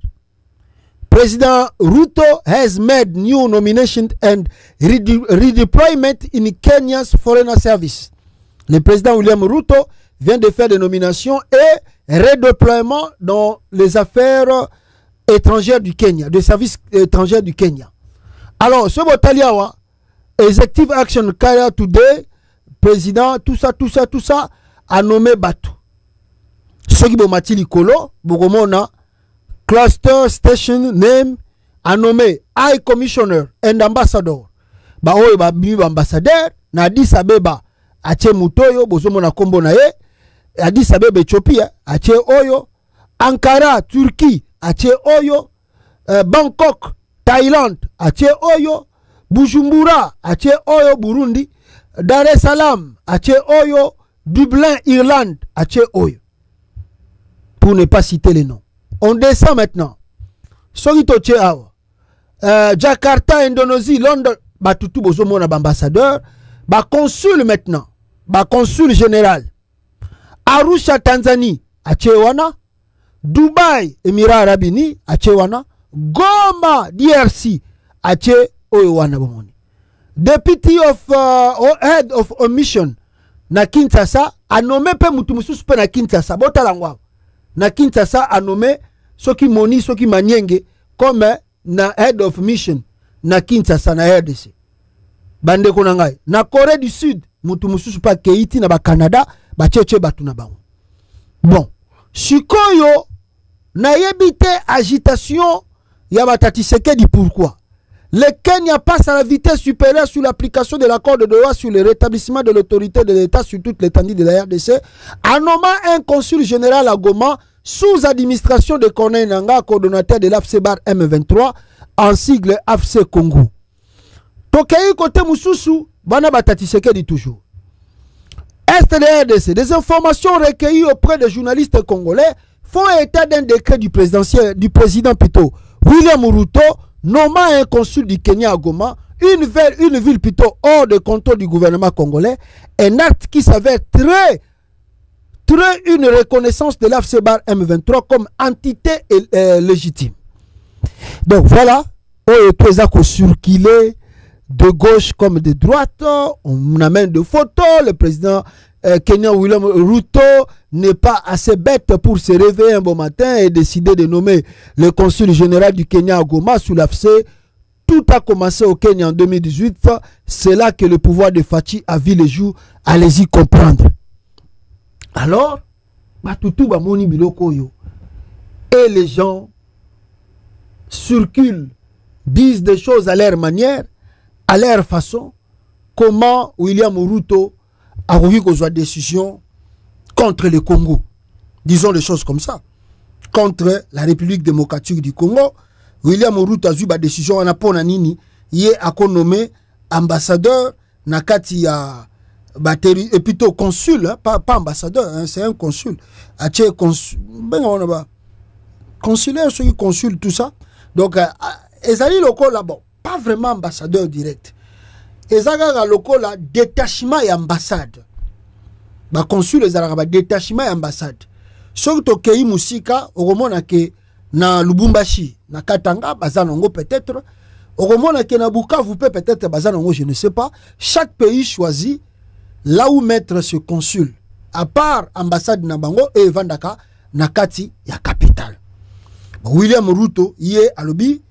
President Ruto has made new nomination and redeployment in Kenya's foreign service. Le président William Ruto vient de faire des nominations et redéploiement dans les affaires étrangères du Kenya, des services étrangers du Kenya. Alors, ce Botaliawa, Executive Action Kaya Today, président, tout ça, a nommé Batu. Ce qui bomati likolo, bokomona cluster station name a nommé High Commissioner and Ambassador. Ba oyo ba bimi ambassadeur na Addis Abeba ache mutoyo bozomona kombo na ye. Addis Abeba Ethiopia ache oyo. Ankara Turquie ache oyo. Bangkok Thaïlande ache oyo. Bujumbura ache oyo Burundi. Dar es Salaam ache oyo. Dublin Irlande ache oyo. Pour ne pas citer les noms. On descend maintenant. Sorito Tcheao. Jakarta, Indonésie, Londres. Batutu bozomona ambassadeur. Ba consul maintenant. Ba consul général. Arusha, Tanzanie. Achewana. Dubaï, Émirats Arabes Unis. Achewana. Goma, DRC. Ache Oyowana bomoni. Deputy of head of a mission. Na Kinshasa. A nommé pe mutumusu pe na Kinshasa. Botalangwa. Na Kinshasa a nommé Soki Moni, Soki Manyenge comme na head of mission na Kinshasa na RDC. Bande konangai. Na Corée du Sud, mutu mususu pa Keiti na ba Canada, ba cheche batu na bango. Bon, sikoyo na yebite agitation ya batati Sekedi pourquoi? Le Kenya passe à la vitesse supérieure sur l'application de l'accord de Doha sur le rétablissement de l'autorité de l'État sur toute l'étendue de la RDC, en nommant un consul général à Goma sous administration de Corneille Nangaa, coordonnateur de l'AFC-BAR M23, en sigle AFC Congo. Tokei côté Moussousou, Bana Batati Sekedi toujours. Est de la RDC, des informations recueillies auprès des journalistes congolais font état d'un décret du président plutôt William Ruto, nommant un consul du Kenya à Goma, une ville plutôt hors de contrôle du gouvernement congolais, un acte qui s'avère très une reconnaissance de l'AFC-BAR M23 comme entité légitime. Donc voilà, on a circulé de gauche comme de droite, on amène des photos, le président Kenya William Ruto n'est pas assez bête pour se réveiller un bon matin et décider de nommer le consul général du Kenya à Goma sous l'AFC. Tout a commencé au Kenya en 2018, c'est là que le pouvoir de Fachi a vu le jour, allez-y comprendre. Alors, batutu ba moni biloko yo. Et les gens circulent, disent des choses à leur manière, à leur façon. Comment William Ruto a revu qu'on soit décision contre le Congo. Disons les choses comme ça. Contre la République démocratique du Congo. William Ruto a eu une décision en apport nini. Il a nommé ambassadeur nakati ya batterie et plutôt consul, hein, pas ambassadeur, hein, c'est un consul. Consulaire, ceux qui consulent tout ça. Donc, ezali loko là, bon, pas vraiment ambassadeur direct. Ezali loko là, détachement et ambassade. Ba consul ezali détachement et ambassade. Ceux qui tokei musika, oromona ke na Lubumbashi, na Katanga, bazanongo peut-être. Oromona ke na Bukavu peut-être bazanongo, je ne sais pas. Chaque pays choisit là où mettre ce consul, à part ambassade Nabango et Vandaka, Nakati, ya capitale. William Ruto, y est à l'obi,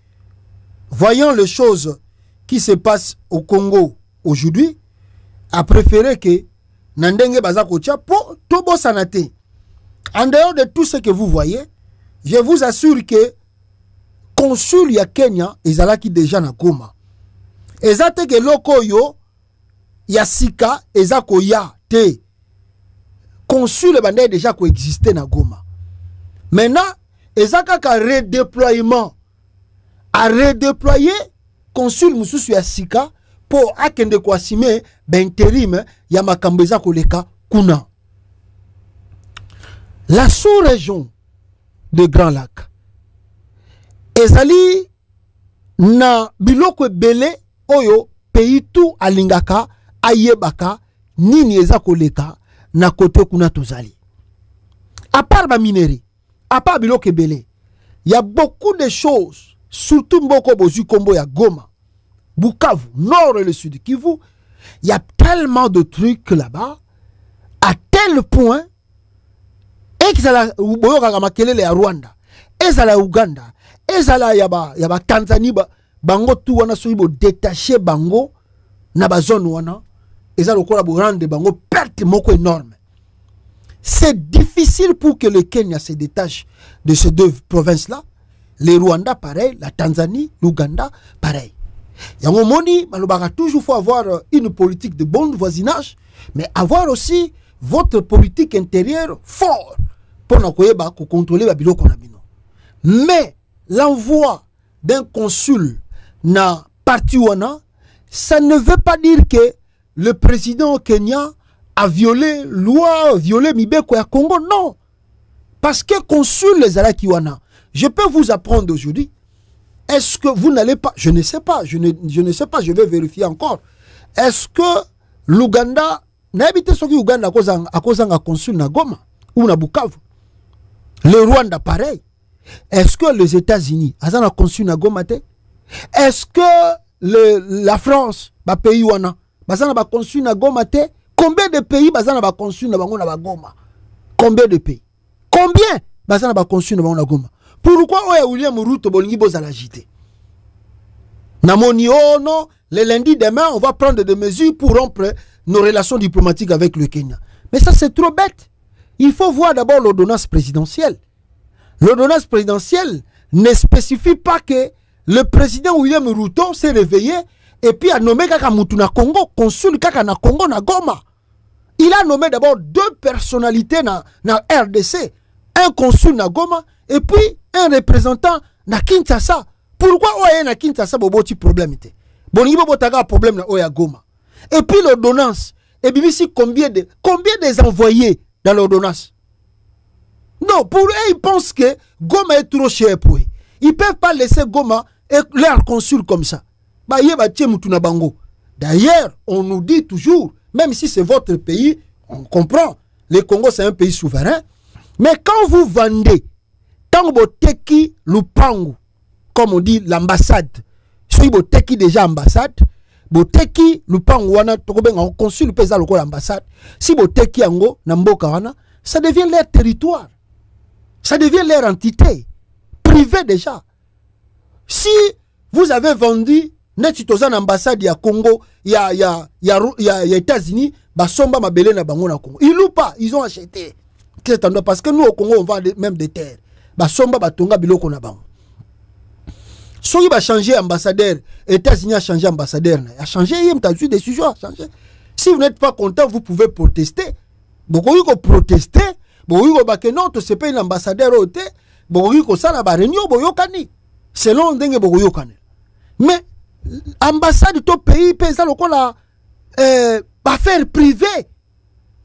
voyant les choses qui se passent au Congo aujourd'hui, a préféré que Nandenge Bazakocha pour Tobo Sanate. En dehors de tout ce que vous voyez, je vous assure que consul ya Kenya, ezalaki déjà na Goma. Ezate que loko yo, Yasika, ezako ya te. Consul bandé déjà coexisté na Goma. Maintenant, ezaka ka redéploiement. A redéployer consul mususu Yasika pour akende kwasime b'intérim ya makambo ezako leka kuna. La sous-région de Grand Lac. Ezali na biloko belé oyo pays tout alingaka ayebaka nini eza koleka na kote kuna tozali. À part ba minerie, à part biloko belé, il y a beaucoup de choses, surtout mboko bozu kombo ya Goma, Bukavu, nord et le sud Kivu, il y a tellement de trucs là-bas à tel point ezala boyoka makelele ya Rwanda, ezala Uganda, ezala yaba Tanzanie bango tu wana soibo détaché bango na ba zone wana ezala lokola bo rendre bango perte moko énorme. c'est difficile pour que le Kenya se détache de ces deux provinces-là. Le Rwanda, pareil. La Tanzanie, l'Ouganda, pareil. Il y a un moment, toujours faut avoir une politique de bon voisinage, mais avoir aussi votre politique intérieure forte pour contrôler la bilo. Mais l'envoi d'un consul na parti wana, ça ne veut pas dire que le président Kenya a violé loi, violé Mibeko ya Congo, non. Parce que consul les Alakiwana, je peux vous apprendre aujourd'hui, est-ce que vous n'allez pas, je ne sais pas, je ne sais pas, je vais vérifier encore, est-ce que l'Ouganda, n'a habité sur l'Ouganda à cause d'un consul na Goma, ou na Bukavu, le Rwanda pareil, est-ce que les États-Unis, ont un consul na Goma te? Est-ce que la France, ba pays wana, bazana ba consul na Goma te? Combien de pays bazana ba consul na bango na ba Goma? Combien de pays? Combien bazana ba consul na bango na Goma? Pourquoi oya William Ruto bolingi bozala agité? Namoni oh non, le lundi demain on va prendre des mesures pour rompre nos relations diplomatiques avec le Kenya. Mais ça c'est trop bête. Il faut voir d'abord l'ordonnance présidentielle. L'ordonnance présidentielle ne spécifie pas que le président William Ruto s'est réveillé et puis a nommé Kaka Mutuna Congo, consul Kaka na Congo na Goma. Il a nommé d'abord deux personnalités na RDC, un consul na Goma et puis un représentant na Kinshasa. Pourquoi oya na Kinshasa boboti problème te? Bon il botaga problème na oya Goma. Et puis l'ordonnance, et bien ici combien des envoyés dans l'ordonnance? Non, pour eux ils pensent que Goma est trop cher pour eux. Ils ne peuvent pas laisser Goma et leur consul comme ça. D'ailleurs, on nous dit toujours, même si c'est votre pays, on comprend, le Congo c'est un pays souverain, mais quand vous vendez, quand vous teki lupangu, comme on dit l'ambassade, si vous teki déjà ambassade, vous teki lupangu wana, on consul pesa loko l'ambassade, si vous teki ango, namboka wana, ça devient leur territoire, ça devient leur entité. Privé déjà. Si vous avez vendu netitoza na ambassade ya Congo, ya États-Unis, basomba mabele na bango na Congo. Ils louent pas, ils ont acheté. Parce que nous au Congo on vend même des terres. Basomba batonga biloko na bango. Soki ba changer ambassadeur, États-Unis a changé ambassadeur, a changé, il a eu des sujets à changer. Si vous n'êtes pas content, vous pouvez protester. Beaucoup ko protester, beaucoup ko ba que non, c'est pas un ambassadeur au té. Selon ndenge bokoyokane. Mais ambassade de pays pesa lokola affaire privée.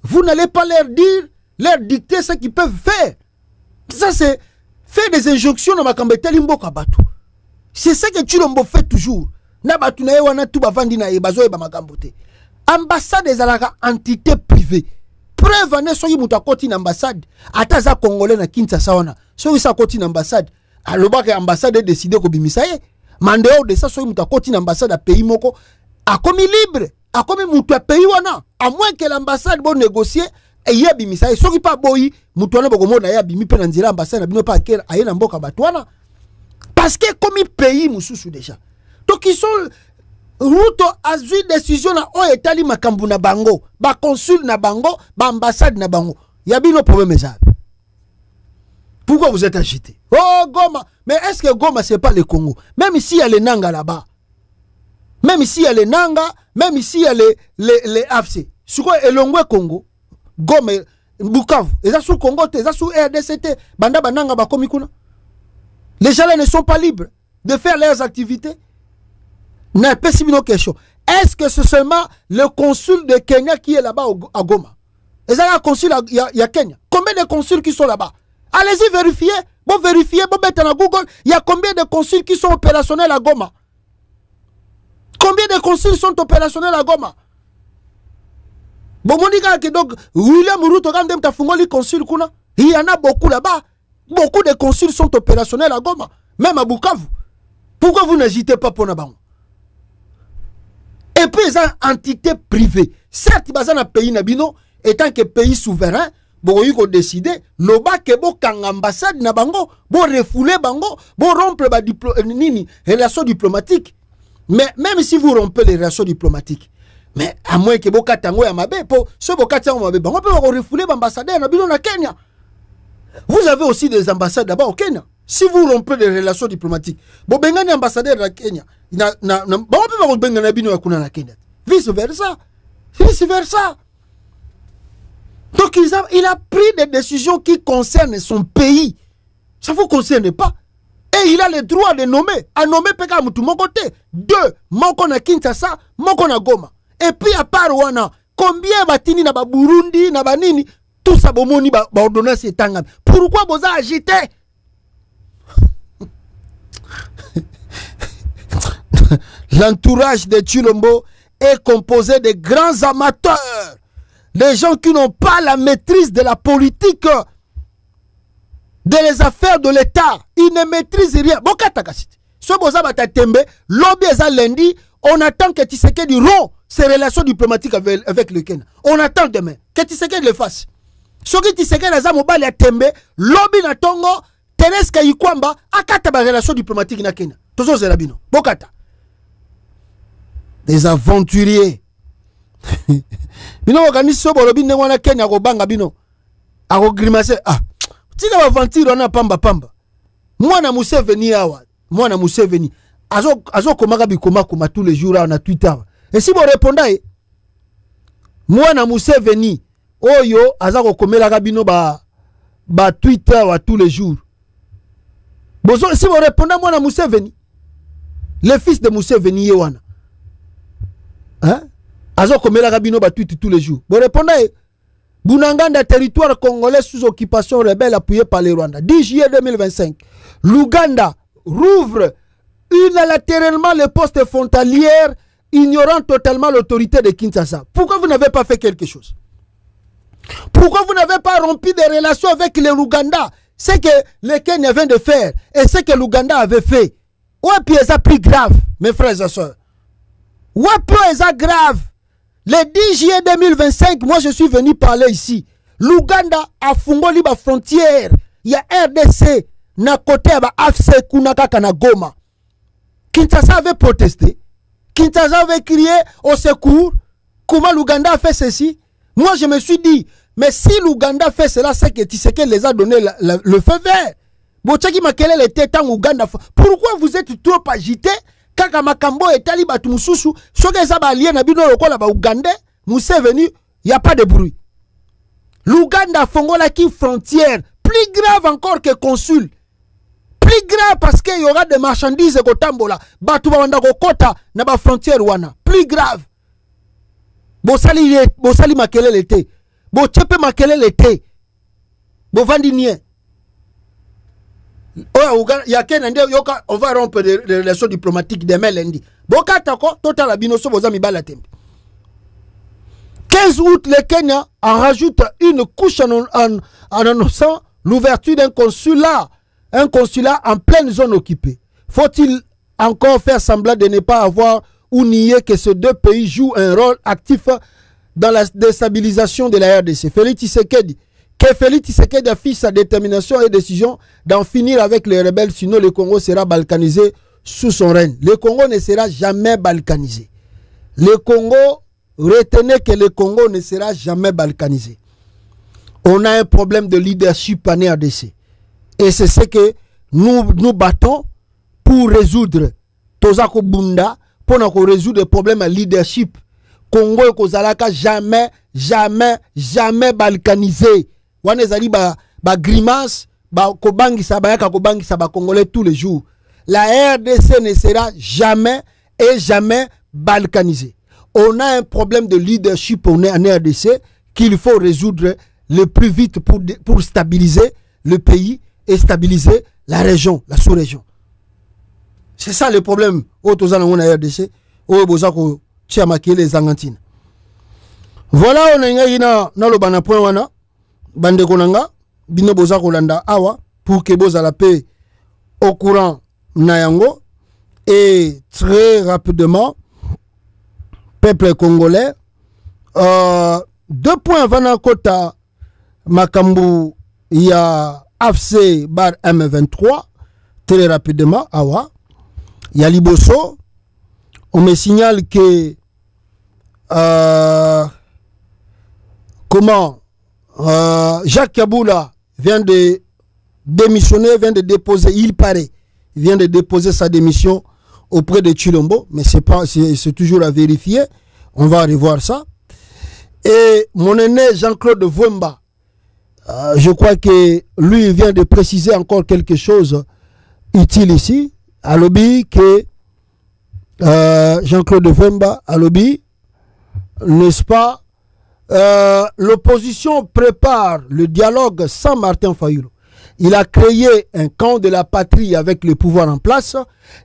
Vous n'allez pas leur dicter ce qu'ils peuvent faire. Ça c'est faire des injonctions dans makambeteli mboka batu. C'est ça que Chilombo fait toujours. Na batu na wana tu bavandi na ebazo eba makambote. Ambassade ezalaka entité privée. Preuve ane soki mutu akoti na ambassade ata za congolais na Kinshasa wana soki sa koti na ambassade alobaka ambassade décidé ko bimisa ye mandeo de ça soki mutu akoti na ambassade a pays moko akomi libre akomi mutu a pays wana à moins que l'ambassade bon négocier et ye bimisa ye soki pa boyi mutu wana bokomona ya bimi pe na nzira ambassade na bino pa akela aye na mboka bato wana parce que comme pays mususu déjà donc ils sont Ruto a eu décision na o etali makambu na bango, ba consul na bango, ba ambassade na bango. Il y a bien nos problèmes ça. Pourquoi vous êtes agité? Oh Goma, mais est-ce que Goma c'est pas le Congo? Même ici il y a les Nanga là-bas. Même ici il y a les Nanga, même ici il y a les AFC. Sur quoi Elongwe Congo, Goma, Bukavu, et ça sur Congo, et ça sur RDCT, banda bananga ba komikuna. Les gens là ne sont pas libres de faire leurs activités. N'a pas si bien question. Est-ce que c'est seulement le consul de Kenya qui est là-bas à Goma? Et ça, le consul il y a Kenya. Combien de consuls qui sont là-bas? Allez-y vérifier. Bon vérifier, bon mettre dans Google. Il y a combien de consuls qui sont opérationnels à Goma? Combien de consuls sont opérationnels à Goma? Bon, monika que donc William Ruto quand même ta fungoli consul kuna. Il y en a beaucoup là-bas. Beaucoup de consuls sont opérationnels à Goma, même à Bukavu. Pourquoi vous n'agitez pas pour Nabango? Et puis, c'est une entité privée. Certes, il y a un pays nabino, étant que pays souverain, bon, il faut décider, loba que bon kang ambassade na bango, bon refouler bango, bon rompre les relations diplomatiques. Mais même si vous rompez les relations diplomatiques, Mais à moins que Bokatango ya mabe, pour ce Bokatango mabe, on peut refouler l'ambassadeur na Kenya. Vous avez aussi des ambassades là-bas au Kenya. Si vous rompez des relations diplomatiques, Bobengani ambassadeur de Kenya, on peut Bobengani bino yakuna na Kenya. Vice versa. Vice versa. Donc il a pris des décisions qui concernent son pays. Ça ne vous concerne pas. Et il a le droit de nommer. À nommer Peka Moutou, mon côté. 2, Moko na Kinshasa, Moko na Goma. Et puis à part Wana, combien batini na ba Burundi, na ba nini, tout ça bomoni ba ordonnance etangam. Pourquoi vous avez agité? L'entourage de Tshilombo est composé de grands amateurs. Des gens qui n'ont pas la maîtrise de la politique, de les affaires de l'État. Ils ne maîtrisent rien. Ce boza bata tembe, lobby eza lundi, on attend que Tshisekedi rompt ses relations diplomatiques avec le Kenya. On attend demain que Tshisekedi le fasse. Ce qui Tshisekedi eza mobile ya tembe, lobby na tongo, Thérèse Kayikwamba akata ba relations diplomatiques na Kenya. Tozo zerabino. Bokata. Des aventuriers. Bino organise so bolobi ndenge wana Kenya ko banga bino. Ako grimacer. Ah. Tika ba aventure wana pamba pamba. Mwana Museveni awa. Mwana Museveni. Azo komaka bikoma koma tous les jours na Twitter. Et si vous répondez, Mwana Museveni oyo azako komela ka bino ba Twitter wa tous les jours. Bozo si vous répondez Mwana Museveni, le fils de Museveni yewana. Hein? Azo komela ka bino ba tweet tous les jours. Vous répondez Bunanganda, territoire congolais sous occupation rebelle appuyé par les Rwandais. 10 juillet 2025. L'Ouganda rouvre unilatéralement les postes frontalières, ignorant totalement l'autorité de Kinshasa. Pourquoi vous n'avez pas fait quelque chose? Pourquoi vous n'avez pas rompu des relations avec les Ouganda? Ce que le Kenya vient de faire et ce que l'Ouganda avait fait. Ouais, puis ça plus grave, mes frères et sœurs. Ouais, puis ça grave. Le 10 juillet 2025, moi je suis venu parler ici. L'Ouganda a fongoli ba frontière. Il y a RDC na côté ba AFC Kunaka na Goma. Kinshasa avait protesté. Kinshasa avait crié au secours. Comment l'Ouganda a fait ceci? Moi je me suis dit, mais si l'Ouganda fait cela, c'est que Tshisekedi les a donné le feu vert. Bochaki Makelele était en Ouganda. Pourquoi vous êtes trop agité? Kaka makambo etali batu mususu soke eza ba alien na bino lokola ba Ougandais Museveni y a pas de bruit. L'Ouganda fongola ki frontière plus grave encore que consul. Plus grave parce qu'il y aura des marchandises kotambola batu ba wanda kokota na ba frontière wana. Plus grave. Bosali Makelele te. Bo chepe Makelele te. Bo vandi nie. On va rompre les relations diplomatiques demain lundi. 15 août, le Kenya en rajoute une couche en annonçant l'ouverture d'un consulat. Un consulat en pleine zone occupée. Faut-il encore faire semblant de ne pas avoir ou nier que ces deux pays jouent un rôle actif dans la déstabilisation de la RDC? Félix Tshisekedi affiche sa détermination et décision d'en finir avec les rebelles, sinon le Congo sera balkanisé sous son règne. Le Congo ne sera jamais balkanisé. Le Congo, retenez que le Congo ne sera jamais balkanisé. On a un problème de leadership en RDC. Et c'est ce que nous battons pour résoudre. Tozako Bunda, pour résoudre le problème de leadership. Congo et Kozalaka jamais balkanisé. Wane zali ba grimace ba kobangisa ba yaka kobangisa ba congolais tous les jours. La RDC ne sera jamais balkanisée. On a un problème de leadership en RDC qu'il faut résoudre le plus vite pour stabiliser le pays et stabiliser la région, la sous-région. C'est ça le problème au tozana na RDC au bozako tiamaki les Argentines. Voilà, on a na lo bana point wana bande konanga bino boza kolanda awa pour que boza la paix au courant nayango. Et très rapidement peuple congolais 2 points vana kota makambu ya AFC bar M23 très rapidement awa ya liboso on me signale que comment Jacques Kaboula vient de démissionner, vient de déposer, il paraît, il vient de déposer sa démission auprès de Tshilombo, mais c'est toujours à vérifier. On va revoir ça. Et mon aîné Jean-Claude Vwemba, je crois que lui il vient de préciser encore quelque chose utile ici. À lobby que Jean-Claude Vwemba, à lobby, n'est-ce pas, l'opposition prépare le dialogue sans Martin Fayulu. Il a créé un camp de la patrie avec le pouvoir en place.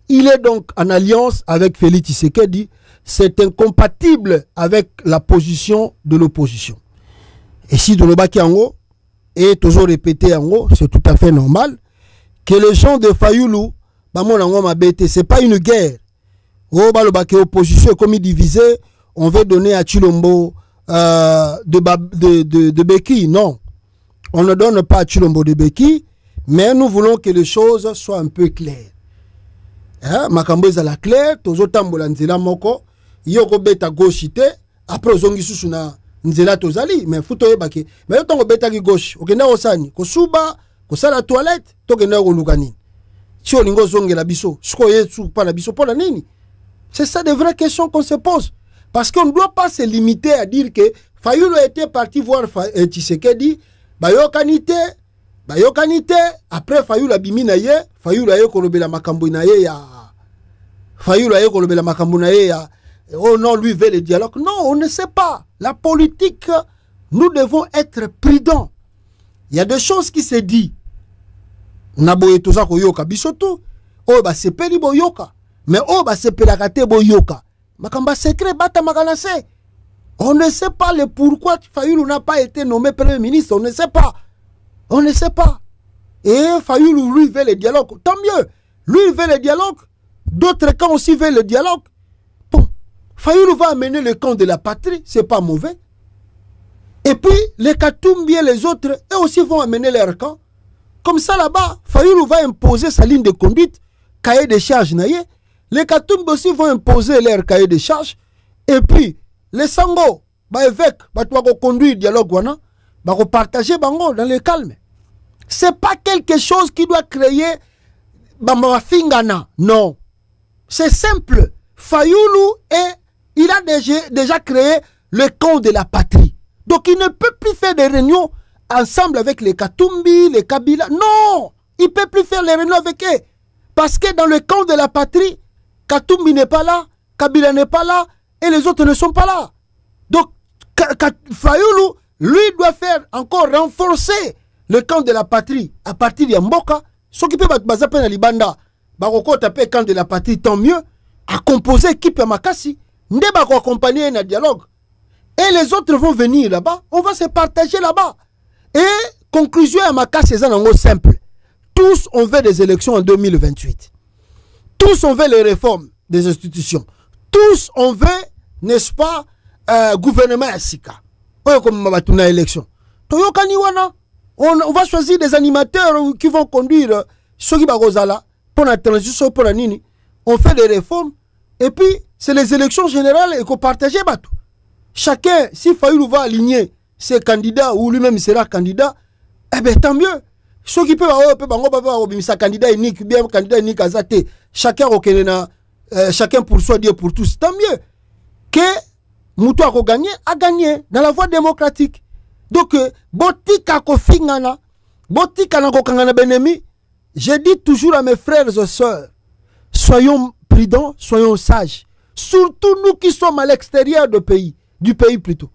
Il est donc en alliance avec Félix Tshisekedi. C'est incompatible avec la position de l'opposition. Et si de l'Obaki Ango, et toujours répété Ango, c'est tout à fait normal, que les gens de Fayulu, c'est pas une guerre. Oh, opposition comme divisé, on veut donner à Tshilombo de Beki. Non. On ne donne pas à Tshilombo de Beki, mais nous voulons que les choses soient un peu claires. Makambo ezala clair, tozo tambola nzela moko, yoko beta gauche te, après ozongi susu na nzela tozali, mais futo yebake. Mais yo tongo beta ki gauche, okenda osani, kosuba, kosala toilette, tokenda ko lukani. Si olingo zongela biso, siko yesu pa na biso pona nini? C'est ça de vraies questions qu'on se pose. Parce qu'on ne doit pas se limiter à dire que Fayulu était parti voir Tshisekedi, bayokanite, après Fayulu abimi na ye, Fayulu aye kolobela makambo na ye ya Fayulu aye kolobela makambo na ye ya oh non, lui veut le dialogue. Non, on ne sait pas. La politique, nous devons être prudents. Il y a des choses qui se disent. Naboye toza ko yoka bisoto, oh ba sepeli bo yoka. Mais oh bah c'est pelakate boyoka. Makamba secret bata makanase. On ne sait pas le pourquoi Fayulu n'a pas été nommé premier ministre. On ne sait pas. On ne sait pas. Et Fayulu lui veut le dialogue. Tant mieux. Lui il veut le dialogue. D'autres camps aussi veulent le dialogue. Bon. Fayulu va amener le camp de la patrie. C'est pas mauvais. Et puis les Katumbi et les autres eux aussi vont amener leur camp. Comme ça là-bas, Fayulu va imposer sa ligne de conduite. Cahier de charges naïe. Les Katumbi aussi vont imposer leur cahier de charges. Et puis, les Sango, évêques, vont conduire le dialogue, vont partager bango dans le calme. Ce n'est pas quelque chose qui doit créer Fingana. Non. C'est simple. Fayulu, il a déjà créé le camp de la patrie. Donc, il ne peut plus faire des réunions ensemble avec les Katumbi, les Kabila. Non. Il ne peut plus faire les réunions avec eux. Parce que dans le camp de la patrie, Katumbi n'est pas là, Kabila n'est pas là, et les autres ne sont pas là. Donc, Fayulu, lui, doit faire encore renforcer le camp de la patrie à partir de Mboka. Ce qui peut être à Libanda, Baroko taper camp de la patrie, tant mieux, à composer équipe à Makassi, n'est pas accompagner un dialogue. Et les autres vont venir là-bas, on va se partager là-bas. Et conclusion à Makassi, c'est un simple. Tous on veut des élections en 2028. Tous on veut les réformes des institutions. Tous on veut, n'est-ce pas, gouvernement à Sika. Comme ma élection. On va choisir des animateurs qui vont conduire ceux qui vont pour la transition, pour la nini. On fait des réformes et puis c'est les élections générales et qu'on partage. Chacun, si Fayulu va aligner ses candidats ou lui-même sera candidat, eh bien tant mieux. Ceux qui peuvent avoir sa candidat unique, bien candidat unique à Zate, chacun pour soi, Dieu pour tous, tant mieux. Que Moutou a gagné dans la voie démocratique. Donc, botika ko fingana, botika na ko kangana benemi, je dis toujours à mes frères et sœurs, soyons prudents, soyons sages. Surtout nous qui sommes à l'extérieur du pays plutôt.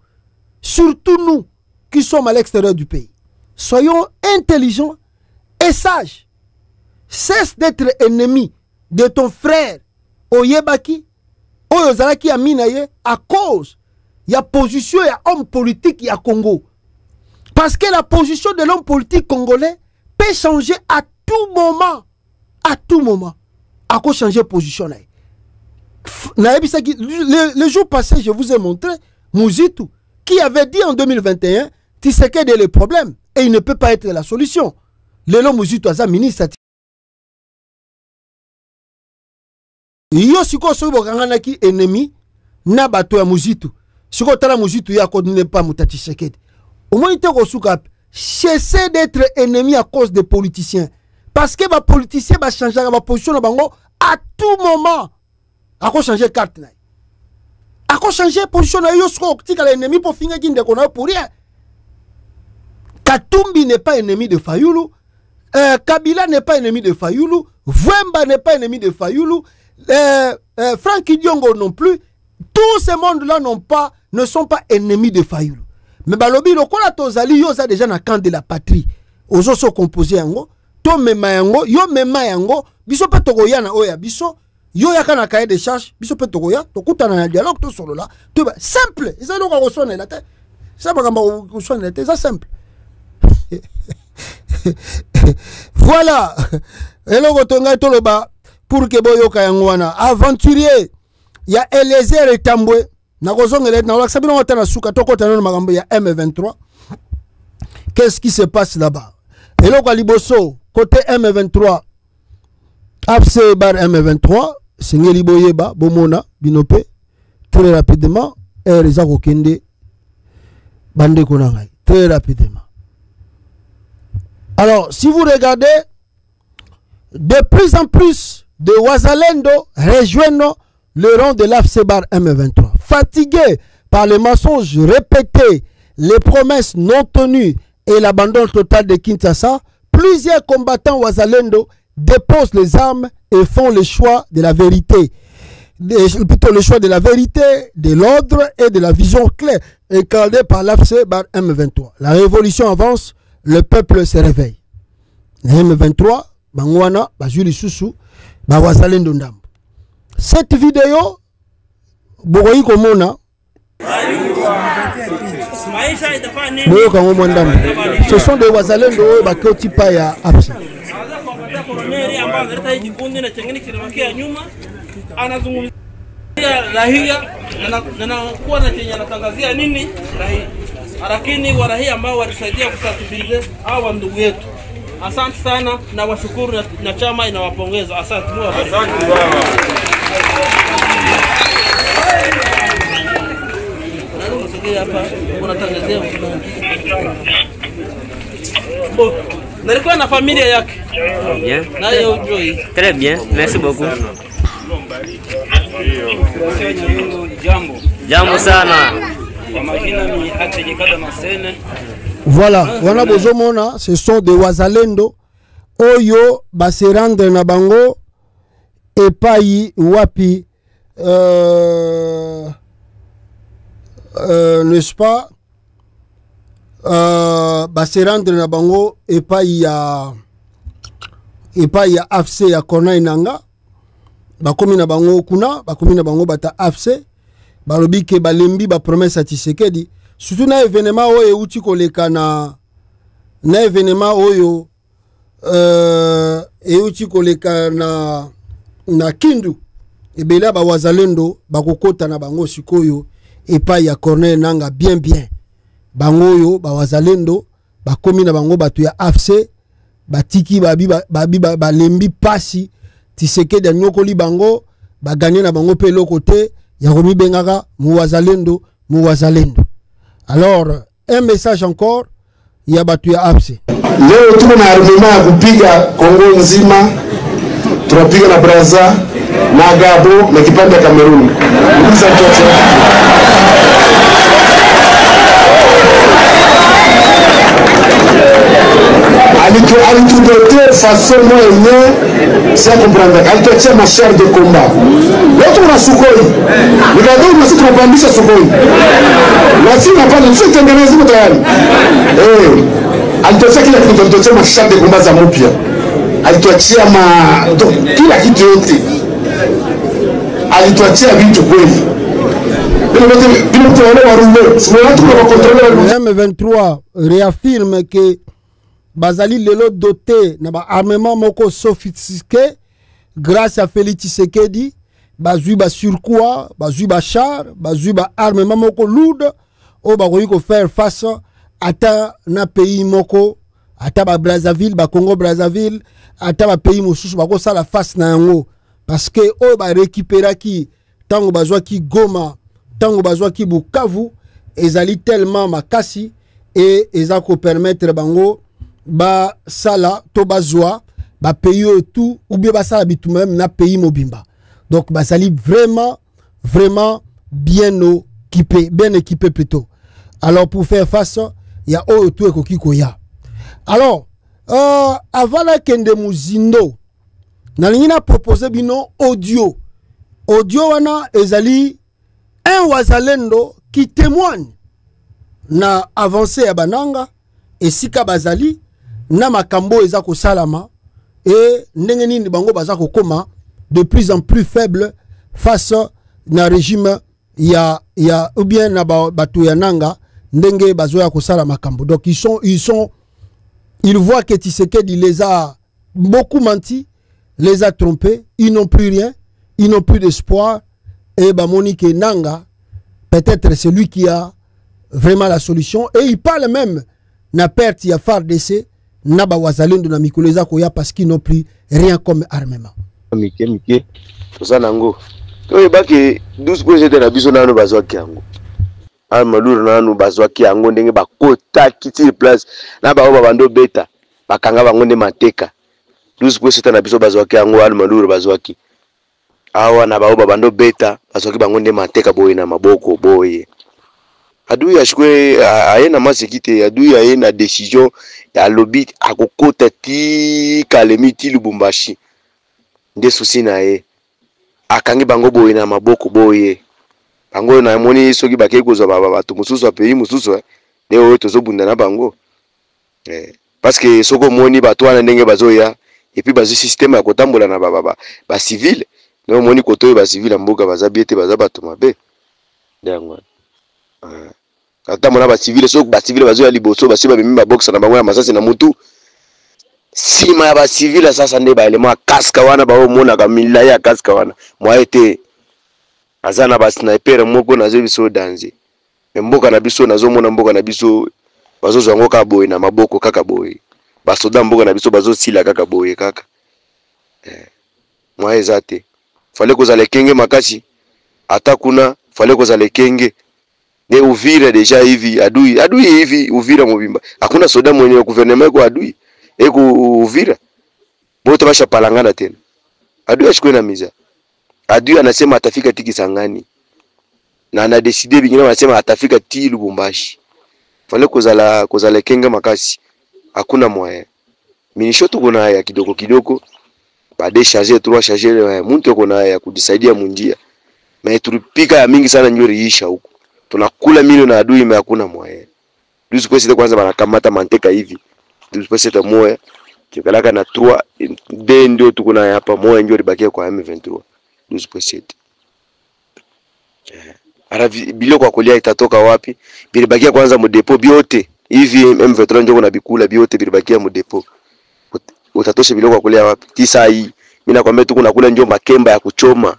Surtout nous qui sommes à l'extérieur du pays. Soyons intelligents et sages. Cesse d'être ennemi de ton frère Oyebaki, Oyozalaki Aminaye, à cause il y a position, il y a homme politique, il y a Congo. Parce que la position de l'homme politique congolais peut changer à tout moment. À tout moment. À quoi changer position? Le jour passé, je vous ai montré Mouzitu, qui avait dit en 2021 Tshisekedi est le problème et il ne peut pas être la solution. Le nom Mouzitu a ministre. Yo siko sobo kanganaki ennemi na bato ya Mouzitu. Si vous avez dit que pas Moutati Sekedi, au moins cessez d'être ennemi à cause des politiciens. Parce que les politiciens vont changer leur position à tout moment. À quoi changer carte? À quoi changer position? L'ennemi pour finir pour rien. Katumbi n'est pas ennemi de Fayoulou. Kabila n'est pas ennemi de Fayoulou. Vwemba n'est pas ennemi de Fayoulou. Francky Diongo non plus. Tous ces mondes-là ne sont pas ennemis de Fayoulou. Mais balobi lokola tozali yo za déjà na camp de la patrie. Ozo so composé yango, to mema yango, yo mema yango, biso pe tokoya na oya biso, yo yaka na cahier de charge, biso pe tokoya, tokutana na dialogue to solo là. To simple, ça donc ko sona la tête. Ça ba kamba ko sona la tête, ça simple. Voilà. Eloko tonga toloba pour que boyo ka yango wana aventurier. Ya Eliezer Tambwe na kozongela na sabino watana suka tokota na magambo ya M23. Qu'est-ce qui se passe là-bas? Eloko liboso côté M23 AFC bar M23 sengeli boyeba bomona binope très rapidement et les akokende bande konangai très rapidement. Alors si vous regardez de plus en plus de Wazalendo rejoignent le rang de l'AFC bar M23. Fatigués par les mensonges répétés, les promesses non tenues et l'abandon total de Kinshasa, plusieurs combattants Wazalendo déposent les armes et font le choix de la vérité. Plutôt le choix de la vérité, de l'ordre et de la vision claire incarnée par l'AFC bar M23. La révolution avance, le peuple se réveille. M23, Bangwana, Bajuli Susu, Wazalendo Ndam. Cette vidéo, Bogoyi Komona, ce sont des Wazalendo Bakoti Paya Apsi. Asante sana na washukuru na chama inawapongeza. Asante. Nalikuwa na familia yake. Bien. Nayo ujoi. Très bien. Merci beaucoup. Jambo. Jambo sana. Kwa majina ni Atejekada Masene. Voilà, wana bozomona, ce sont des Wazalendo oyo base rendre na bango epai wapi n'est-ce pas base rendre na bango epai ya AFC ya Kona Inanga bakomi na bango kuna bakomi na bango bata AFC balobi ke balembi ba promesse à Tshisekedi. Surtout na événement oyo uti koleka na événement oyo uti koleka na Kindu ebela ba Wazalendo bakokota na bango sikoyo epai ya Corneille Nanga bien bango yo ba Wazalendo bakomi na bango batu ya AFC batiki balembi pasi Tshisekedi ya nyokoli bango baganye na bango pe lokote ya komi bengaka mu Wazalendo. Alors, un message encore, il y a battu à AFC. Leo tuko na armema ya kupiga Kongo nzima, tunapiga na Brazza, na Gabo, na kipande ya Cameroon. Alitudote façon moyenne, c'est comprendre. Alituachia ma chair de combat. L'autre on a Sukhoi. Regardez, on a aussi propagandisha Sukhoi. Wasi na pale sio tengeneza mtu tayari. Alituachia kila kitu, alituachia ma chair de combat za mpya. Alituachia kila kitu yote. Alituachia vitu kweli. M23 réaffirme que Bazali lelo doté na ba armement moko sophistiqué grâce à Félix Tshisekedi, bazui ba surcroît, bazui ba char, bazui ba armement moko lourd o ba ko faire face ata na pays moko ata ba Brazzaville, ba Congo Brazzaville, ata ba pays mosusu ba ko sala face na yango parce que o ba récupérer ki tango bazwa ki Goma tango bazwa ki Bukavu ezali tellement makasi et eza ko permettre bango ba sala to bazwa ba pays tout ou bien ba sala bitu même na pays mobimba. Donc bazali vraiment bien équipé plutôt. Alors pour faire face, il y a tout ekoki koya. Alors avant la kende muzindo na lingina proposer bino audio wana ezali un wazalendo qui témoigne na avancée ya bananga esika bazali na makambo eza ko salama et ndenge nini bango baza ko koma de plus en plus faible face na régime ya ou bien na batu ya nanga ndenge bazoya ko sala makambo. Donc ils voient que Tshisekedi les a beaucoup menti, les a trompés, ils n'ont plus rien, ils n'ont plus d'espoir et Monique Nanga peut-être c'est lui qui a vraiment la solution et il parle même na perte ya FARDC na ba wazalendo na mikoleza koya parce qu'ils n'ont plus rien comme armement. Mike tosanango to ebaki 12% na biso nanu bazwaki yango almaluru nanu bazwaki yango ndenge bakota kiti place na ba bando beta bakanga bango nde mateka 12% na biso bazwaki yango almaluru bazwaki awa na ba bando beta bazwaki bango nde mateka boye na maboko boye adui ashikwe ayena masekite adui ayena décision ya lobby akokota ti kalemiti Lubumbashi nde susi na ye akangi bango boye na maboko boye bango na moni soki bakei kozwa bato mosusu ya pays mosusu nde oyo tozobunda na bango parce que soko moni bato wana ndenge bazoya et puis bazo système ya kotambola na ba civil nde moni koto oyo ba civil mboka baza biete baza bato mabe ndango kata mona ba civil soko ba civil bazoya liboso basiba bimi ba boxa na bango ya masasi na mutu sima ya ba civil sasa nde ba elema kaska wana ba mona ka mila ya kaska wana mwaete azana ba sniper moko na zo biso danger mboka na biso nazo mona mboka na biso bazo zango ka boye na maboko kaka boye ba soda mboka na biso bazo sila kaka boye kaka mwaezate fale kozala kenge makasi ata kuna fale kozala kenge ne Uvira deja hivi adui hivi Uvira mobimba hakuna soda mwenye wa gouvernement kwa adui eko Uvira bote basha palangana tena adui ashikwe na miza adui anasema atafika tiki Sangani na ana decide bingine anasema atafika ti Lubumbashi fale kozala kenga makasi hakuna moyen minishoto kuna ya kidogo bade charger 3 charger muntu kuna ya kujisaidia munjia na tulipika ya mingi sana njori isha huko tunakula milo na adui ime hakuna moyen 12% kwanza banakamata manteka hivi 12% moya kikalaka na 3 de ndio tukuna hapa moya njori bakia kwa M23 12%. Ara bilo kwa kulia itatoka wapi? Bilibakia kwanza mu depot biote. Hivi M23 ndio kuna bikula biote bilibakia mu depot. Utatosha bilo kwa kulia wapi? Tisa hii. Mimi nakwambia tu kuna kula njoo makemba ya kuchoma.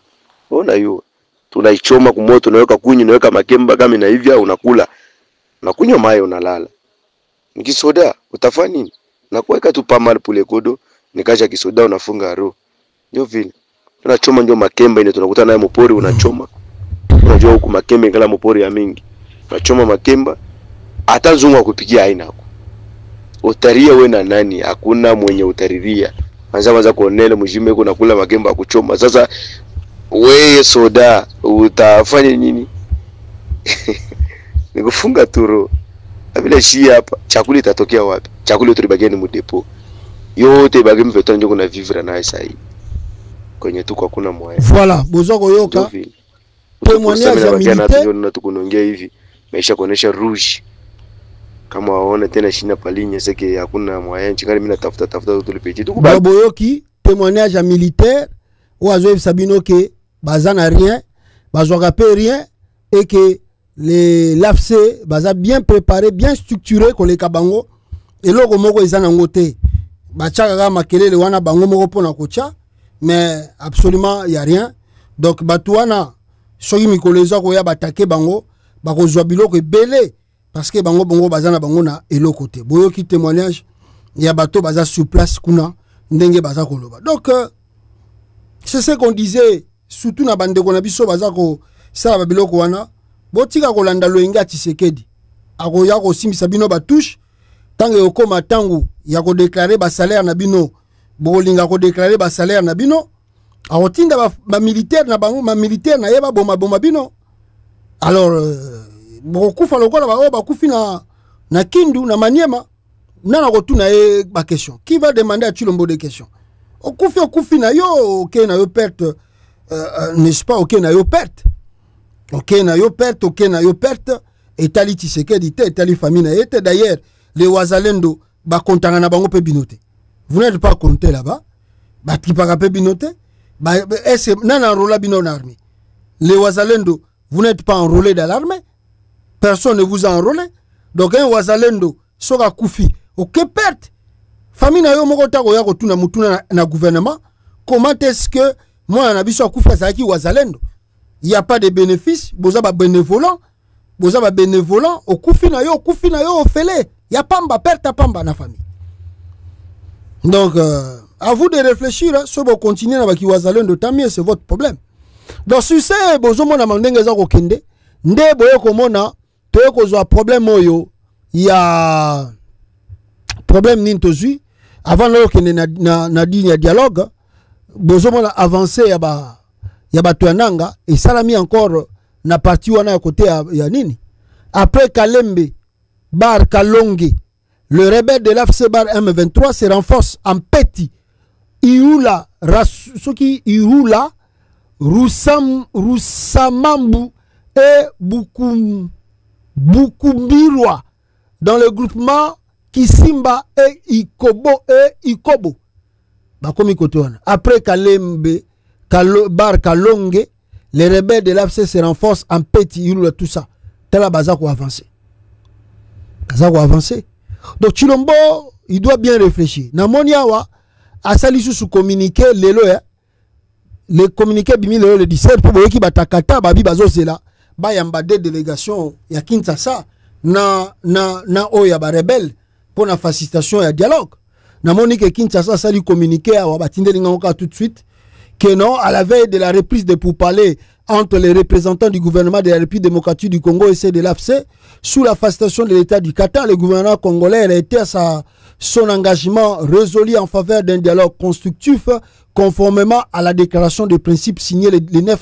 Ona hiyo. Tunaichoma kwa moto naweka kunyi naweka makemba kama na hivi unakula. Unakunywa mayo unalala. Nikisoda utafanya nini? Nakuweka tu pamali pule kodo, nikaja kisoda unafunga roho. Ndio vile. Tunachoma ndio makemba ile tunakutana nayo mpori unachoma. Unajua huku makemba ngala mpori ya mingi. Unachoma makemba hata zungu wa kupikia haina huko. Utaria wewe na nani? Hakuna mwenye utariria. Anza kuonela mjime kuna kula makemba kuchoma. Sasa wewe soda utafanya nini? Nikufunga turo. Bila shia hapa chakula itatokea wapi? Chakula tulibagieni mu depot. Yote bagi mveto ndio kuna vivre na sasa hii. Kwenye tuko hakuna moyo. Voilà, bozoko yoka. Témoignage ya militaire na tukunaongea hivi. Maisha kuonesha rouge. Kama waone tena shina palinye seke hakuna moyo. Chikari mimi natafuta tulipeti. Boboyoki, témoignage ya militaire oazo sabino ke bazana rien, bazwaka pe rien et que les l'AFC baza bien préparé, bien structuré ko les kabango et loko moko ezana ngote. Bachaka ga makelele wana bango moko pona kocha mais absolument y a rien. Donc batuana soki mikoleza ko ya batake bango bakozwa biloko ebele parce que bango bongo bazana bango na eloko te. Boyoki témoignage ya bato baza sur place kuna ndenge baza koloba. Donc c'est ce qu'on disait surtout na bande ko na biso baza ko sala biloko wana botika kolanda loinga Tshisekedi akoya kosimbisa bino batouche tango okoma tango ya ko déclarer ba salaire na bino bolinga ko déclarer ba salaire na bino akotinda ba militaire na bango ma militaire na yeba boma bino alors bokufa lokola ba kufi na Kindu na Maniema nana kotuna ba question qui va demander à Tshilombo des questions okufi na yo OK na yo perte n'est-ce pas OK na yo perte OK na yo perte etali Tshisekedi te etali famille na yete d'ailleurs les Wazalendo ba kontanga na bango pe binote vous n'êtes pas compté là-bas ba tripaka pe binote ba est nana enrôlé bino na armée les Wazalendo vous n'êtes pas enrôlé dans l'armée personne ne vous a enrôlé donc un Wazalendo soka kufi OK perte famille na yo moko tako ya kotuna mutuna na gouvernement comment est-ce que moi na biso kufa zaki Wazalendo il y a pas de bénéfices boza ba bénévolant au kufi na yo ofele ya pamba perte pamba na famille donc à vous de réfléchir si vous continuez na baki Wazalendo tant mieux c'est votre problème donc sur ce bozo mona mandenge za ko kende nde boye ko mona to ko zo problème oyo ya problème nintozui avant le kende na digne dialogue bozo mona avancer ya ba tuananga et salami encore na parti wana côté ya nini après Kalembe Bar Kalonge le rebelle de l'AFC Bar M23 se renforce en Peti Iula Roussamambu et Bukumbirwa dans le groupement Kisimba et Ikobo bakomi kote wana après Kalembe Bar Kalonge les rebelles de l'AFC se renforcent en Petit Iloula, tout ça. Tel baza ko avancer. Donc Tshilombo, il doit bien réfléchir. Na moniawa asali sous communiqué lelo le communiqué bimi lelo le 17 pour boyeki batakata babi bazozela ba yamba de délégation ya Kinshasa na oya ba rebelle pour la facilitation et dialogue. Na monique Kinshasa sali communiqué awa batindeli ngaka tout de suite que non, à la veille de la reprise des pourparlers entre les représentants du gouvernement de la République démocratique du Congo et ceux de l'AFC, sous la facilitation de l'État du Qatar, le gouvernement congolais a été à son engagement résolu en faveur d'un dialogue constructif conformément à la déclaration de principes signée le 19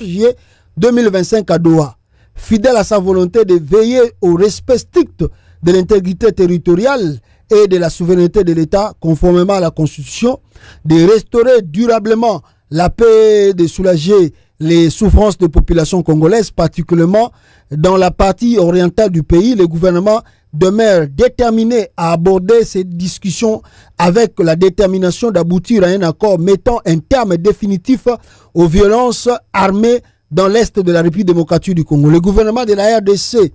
juillet 2025 à Doha. Fidèle à sa volonté de veiller au respect strict de l'intégrité territoriale et de la souveraineté de l'État conformément à la Constitution, de restaurer durablement la paix, de soulager les souffrances de populations congolaises, particulièrement dans la partie orientale du pays. Le gouvernement demeure déterminé à aborder ces discussions avec la détermination d'aboutir à un accord mettant un terme définitif aux violences armées dans l'est de la République démocratique du Congo. Le gouvernement de la RDC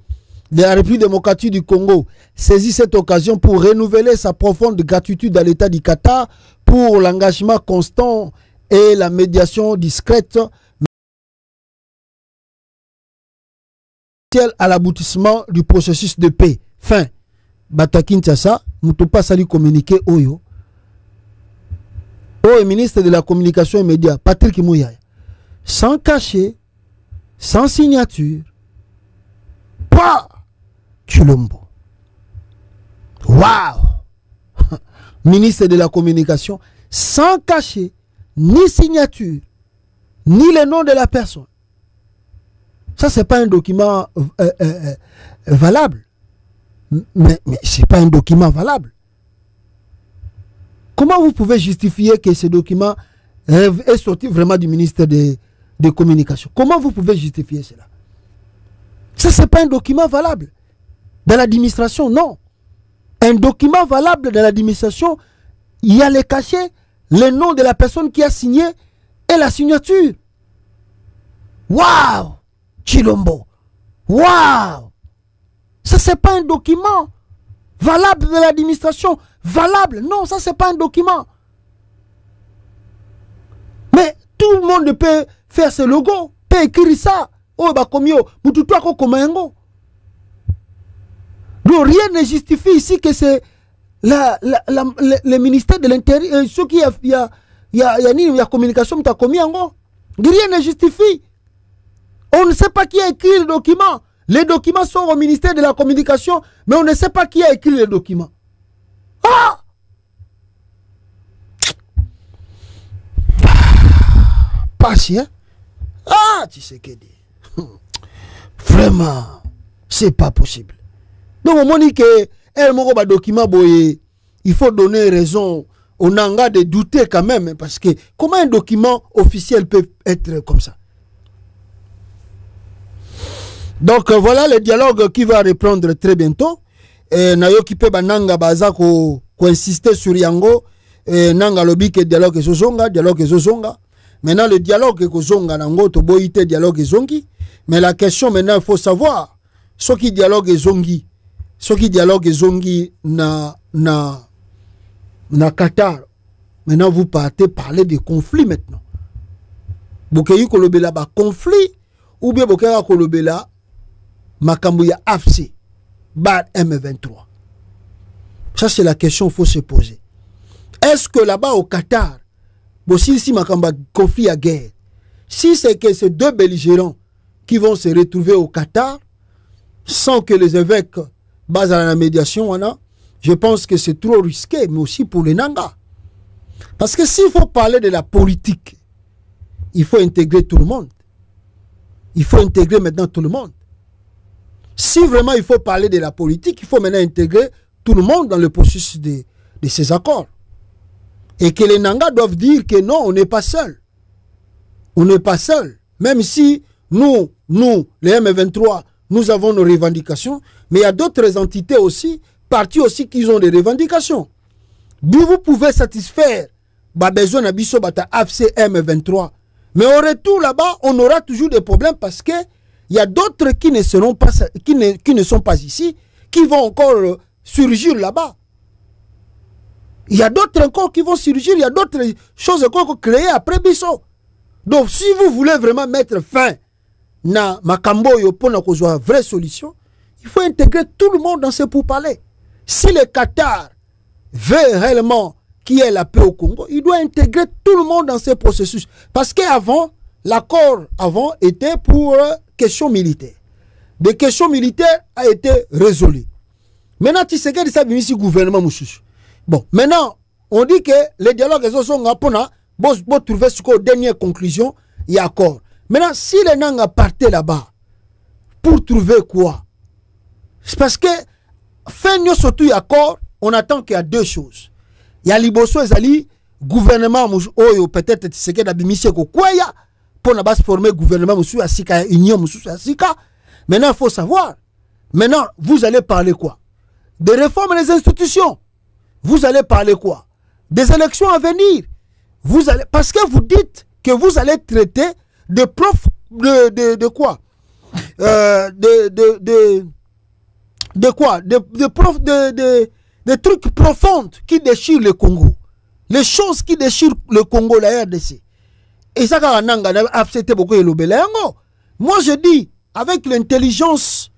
de la République démocratique du Congo saisit cette occasion pour renouveler sa profonde gratitude à l'État du Qatar pour l'engagement constant et la médiation discrète à l'aboutissement du processus de paix. Fin. Batakin Tchassa, Moutopa Sali communiqué Oyo. Au ministre de la Communication et Médias, Patrick Mouyaya. Sans cachet, sans signature, pas Tshilombo. Waouh! Ministre de la Communication, sans cachet, ni signature, ni le nom de la personne. Ça, c'est pas un document valable. Mais c'est pas un document valable. Comment vous pouvez justifier que ce document est sorti vraiment du ministère des Communications? Comment vous pouvez justifier cela? Ça, c'est pas un document valable. Dans l'administration, non. Un document valable dans l'administration, il y a les cachets, le nom de la personne qui a signé et la signature. Waouh! Tshilombo. Waouh! Ça, c'est pas un document valable de l'administration. Valable. Non, ça, c'est pas un document. Mais tout le monde peut faire ce logo, peut écrire ça. Oh, bah, comme yo, mututua ko komengo. Donc, rien ne justifie ici que c'est le ministère de l'Intérieur, ce qui y a communication, rien ne justifie. On ne sait pas qui a écrit le document. Les documents sont au ministère de la Communication, mais on ne sait pas qui a écrit les documents. Ah! Pas si, hein? Ah, tu sais que dire. Vraiment, c'est pas possible. Donc, on dit que un document, il faut donner raison au Nanga de douter quand même, parce que comment un document officiel peut être comme ça? Donc voilà le dialogue qui va reprendre très bientôt. Nayoki pe bananga baza ko insister sur yango. Nanga lobi que dialogue ezozonga. Maintenant le dialogue ezozonga nango to boyite dialogue ezongi. Mais la question maintenant il faut savoir ce qui dialogue ezongi. Ce qui dialogue ezongi na Qatar. Maintenant vous partez parler de conflit maintenant. Bokeyi kolobela ba conflit ou bien bokeya kolobela Makambo ya AFC, Bad M23. Ça, c'est la question qu'il faut se poser. Est-ce que là-bas au Qatar, si Makamba conflit à guerre, si c'est que ces deux belligérants qui vont se retrouver au Qatar, sans que les évêques basent à la médiation, je pense que c'est trop risqué, mais aussi pour les Nanga. Parce que s'il faut parler de la politique, il faut intégrer tout le monde. Il faut intégrer maintenant tout le monde. Si vraiment il faut parler de la politique, il faut maintenant intégrer tout le monde dans le processus de ces accords. Et que les Nanga doivent dire que non, on n'est pas seul. On n'est pas seul. Même si nous, les M23, nous avons nos revendications, mais il y a d'autres entités aussi, partis aussi, qui ont des revendications. D'où vous pouvez satisfaire les besoins de AFC M23. Mais au retour là-bas, on aura toujours des problèmes parce que il y a d'autres qui ne seront pas, qui ne sont pas ici, qui vont encore surgir là-bas. Il y a d'autres encore qui vont surgir, il y a d'autres choses encore créées après Bisso. Donc si vous voulez vraiment mettre fin à Makambo pour une vraie solution, il faut intégrer tout le monde dans ce pourparlers. Si le Qatar veut réellement qu'il y ait la paix au Congo, il doit intégrer tout le monde dans ce processus. Parce qu'avant, l'accord avant était pour questions militaires. Des questions militaires a été résolues. Maintenant, tu sais que ça vient ici gouvernement Moussous. Bon, maintenant, on dit que les dialogues sont pour trouver ce qu'aux dernières conclusions, il y a accord. Maintenant, si les Nanga partaient là-bas, pour trouver quoi? C'est parce que, fin de surtout accord, on attend qu'il y a deux choses. Il y a Liboso et Zali, gouvernement, peut-être, tu sais que d'abimiser quoi ya, pour ne pas se former gouvernement, monsieur Asika, union, monsieur Asika. Maintenant, il faut savoir. Maintenant, vous allez parler quoi? Des réformes des institutions. Vous allez parler quoi? Des élections à venir. Vous allez, parce que vous dites que vous allez traiter de profs de quoi? De quoi? De profs de trucs profonds qui déchirent le Congo. Les choses qui déchirent le Congo, la RDC. Et ça, moi je dis, avec l'intelligence,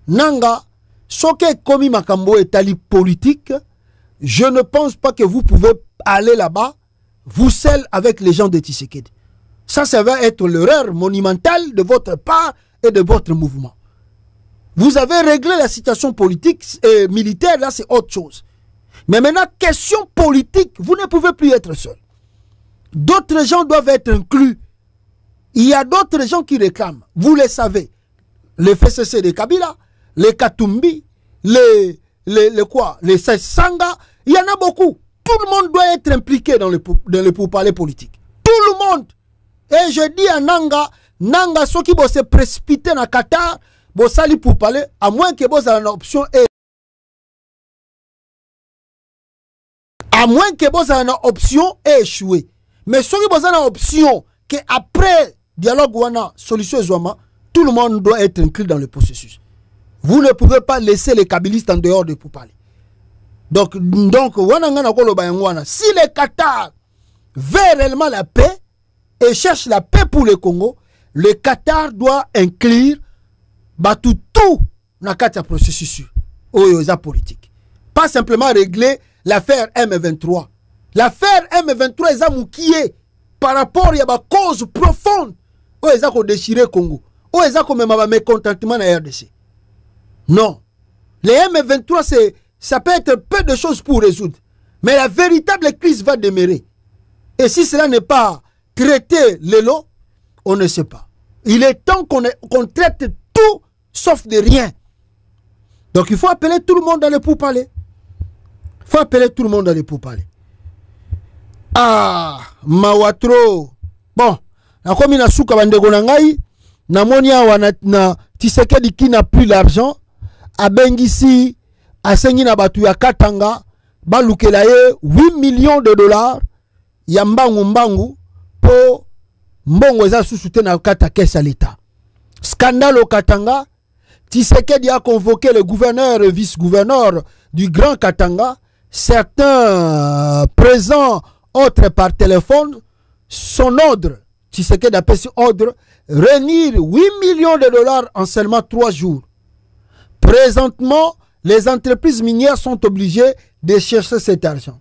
nanga, soke komi makambo etali politique, je ne pense pas que vous pouvez aller là-bas, vous seul avec les gens de Tshisekedi. Ça va être l'erreur monumentale de votre part et de votre mouvement. Vous avez réglé la situation politique et militaire, là c'est autre chose. Mais maintenant, question politique, vous ne pouvez plus être seul. D'autres gens doivent être inclus. Il y a d'autres gens qui réclament. Vous le savez. Les FCC de Kabila, les Katumbi, les Sanga, il y en a beaucoup. Tout le monde doit être impliqué dans le pourparlers politique. Tout le monde. Et je dis à Nanga, ceux qui vont se précipiter dans Qatar, vont salir pour parler, à moins que vous ayez une option et à moins que vous ayez une option et échouer. Mais ceux qui ont une option que après dialogue ou une solution, tout le monde doit être inclus dans le processus. Vous ne pouvez pas laisser les kabylistes en dehors de pourparler. Donc, si le Qatar veut réellement la paix et cherche la paix pour le Congo, le Qatar doit inclure tout dans le processus politique. Pas simplement régler l'affaire M23. L'affaire M23 est moukié. par rapport à la cause profonde où ils ont déchiré Congo, où ils ont même un mécontentement dans la RDC. Non. Les M23, ça peut être peu de choses pour résoudre. Mais la véritable crise va demeurer. Et si cela n'est pas traité, l'élo, on ne sait pas. Il est temps qu'on traite tout sauf de rien. Donc il faut appeler tout le monde dans les pourparlers. Il faut appeler tout le monde dans les pourparlers. Ah, Mawatro. Bon, na komi na suka bandeko na ngai, na moni awa na Tshisekedi qui n'a plus l'argent, abengisi asengi na batu ya Katanga, balukela ye 8 millions de dollars ya mbangu po mbongo eza susute na kata kesa à l'État. Scandale au Katanga, Tshisekedi a convoqué le gouverneur et vice-gouverneur du Grand Katanga, certains présents, autres par téléphone. Son ordre, Tshisekedi a passé ordre, réunir 8 millions de dollars en seulement 3 jours. Présentement, les entreprises minières sont obligées de chercher cet argent.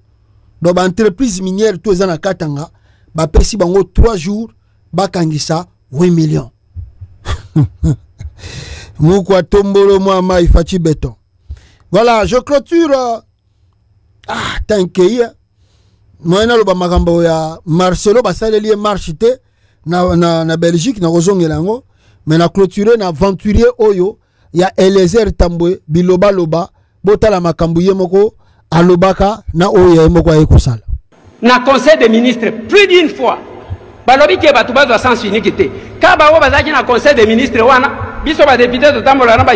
Donc, l'entreprise minière, tout les ans à Katanga, va passer 3 jours, va kangisa 8 millions. Moukwa tombolo moi Fachi béton. Voilà, je clôture. T'inquiète. Moi, je suis makambo ya Marcelo, basaleli marchité na Belgique, na Rozongelango, mais na clôturé na aventurier Oyo, ya Eliezer Tambwe, biloba loba, botala makambo yemoko, alobaka, na Oyo yemoko ayekosala. Na conseil des ministres, plus d'une fois, balobi ke batu bazwa sens unique te. Ka bawo bazaki na conseil des ministres wana, biso ba député to tambola na ba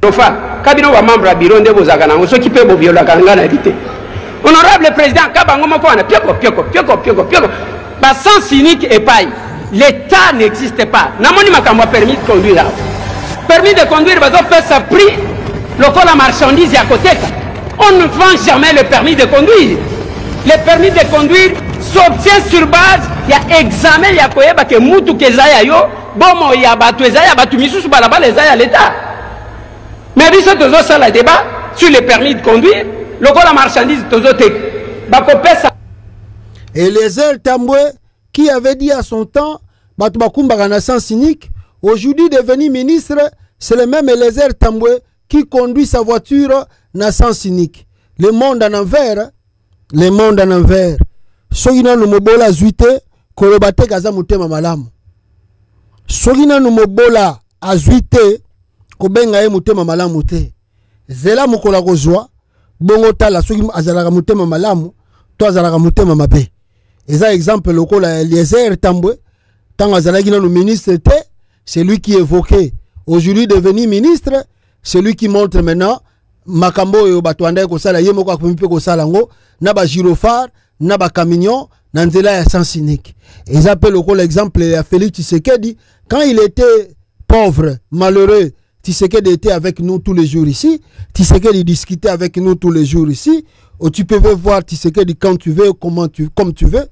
Lofa, kabino ba membre ya bureau nde bozaka na soki pe bo viola kanga na éviter. Honorable président, kabango moko wana pioko. Ba sens unique et paille. L'État n'existe pas. Namoni makambo permis de conduire. Permis de conduire bazo fait sa prix lokola marchandise ya koteka. On ne vend jamais le permis de conduire. Le permis de conduire s'obtient sur base ya examen ya koyeba ke mutu kezaya yo bomo ya batu ezaya batu misusu balabala ezaya l'État. Mais biso tozo sala débat sur le permis de conduire lokola marchandise tozo te bakopesa. Eliezer Tambwe qui avait dit à son temps batu bakumbaka na sens cynique, aujourd'hui devenu ministre, c'est le même Eliezer Tambwe qui conduit sa voiture na sens cynique. Le monde en envers, le monde en envers. Sogina no mobola zuite kolobate kaza mutema malamu. Sogina no mobola azuite kobenga ye mutema malamu te. Zela mukola kozwa bongo tala soki azalaka mutema malamu to azalaka mutema mabe. Eza exemple lokola Eliezer Tambwe tant azalaki na le ministre te, c'est lui qui évoquait. Aujourd'hui devenu ministre, c'est lui qui montre maintenant makambo yo batwanda ko sala yemo ko kumpe ko sala ngo na ba gyrophare na ba camion na nzela ya sens cynique. Ils appellent l'exemple à Félix Tshisekedi quand il était pauvre, malheureux. Tshisekedi était avec nous tous les jours ici. Tshisekedi discutait avec nous tous les jours ici. Où tu peux voir Tshisekedi quand tu veux, comme tu veux.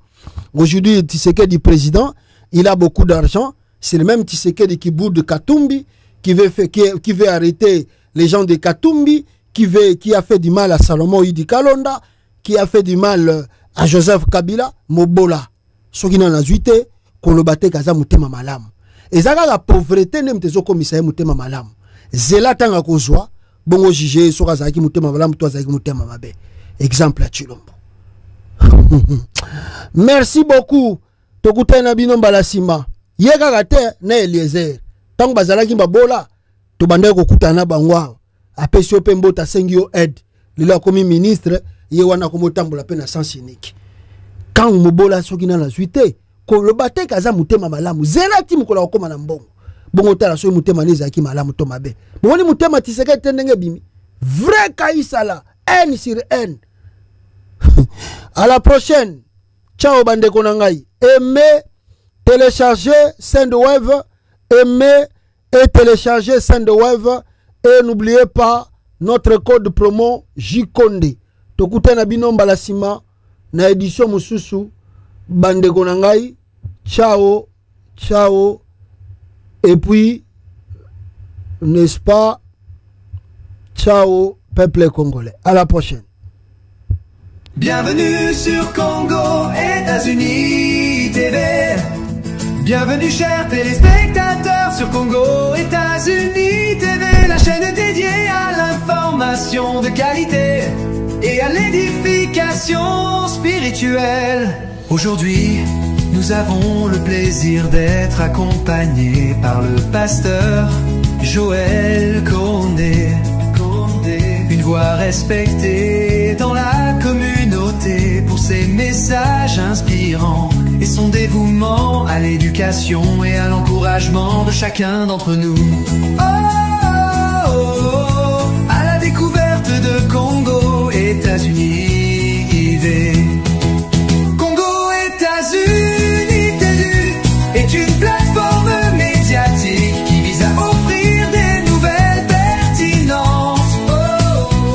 Aujourd'hui, Tshisekedi président, il a beaucoup d'argent. C'est le même Tshisekedi qui boude de Katumbi, qui veut arrêter les gens de Katumbi, qui a fait du mal à Salomon Idi Kalonda, qui a fait du mal à Joseph Kabila, Mobola. Ce qui n'en a zuité, qu'on le battait kaza mutema malamu. Et ça, la pauvreté n'est pas comme ça, mutema malamu. Zela tanga kozwa, bongo jige, soka zaki mutema malamu, toi zaki mutema mabe. Exemple à Chilombo. Merci beaucoup. Tokute na bino balasima. Yega gate na Eliezer. Tango bazalaki babola, to bande ko kutana bangwa. Apesio pembo ta sengio aide. Lila komi ministre, ye wana ko motambola pe na sens unique. Quand mobola soki na la suite, ko le bate kaza mutema malamu. Zela ti mukola okoma na mbongo. Bongo tala so mutema neza ki malamu to mabe. Boni mutema Tshisekedi tendenge bimi. Vrai kaisala, N sur N. À la prochaine. Ciao bande konangai. Aimez, téléchargez Sendwave. Aimez et téléchargez Sendwave. Et n'oubliez pas notre code promo JKONDE. Tokute na binomba la sima. Na édition mususu. Bande konangai. Ciao. Ciao. Et puis, n'est-ce pas? Ciao, peuple congolais. À la prochaine. Bienvenue sur Congo, États-Unis TV. Bienvenue chers téléspectateurs sur Congo, États-Unis TV, la chaîne dédiée à l'information de qualité et à l'édification spirituelle. Aujourd'hui, nous avons le plaisir d'être accompagnés par le pasteur Joël Condé. Une voix respectée dans la communauté pour ses messages inspirants et son dévouement à l'éducation et à l'encouragement de chacun d'entre nous. Oh, oh, oh, à la découverte de Congo, États-Unis IV. Congo, États-Unis TV est une plateforme médiatique qui vise à offrir des nouvelles pertinentes,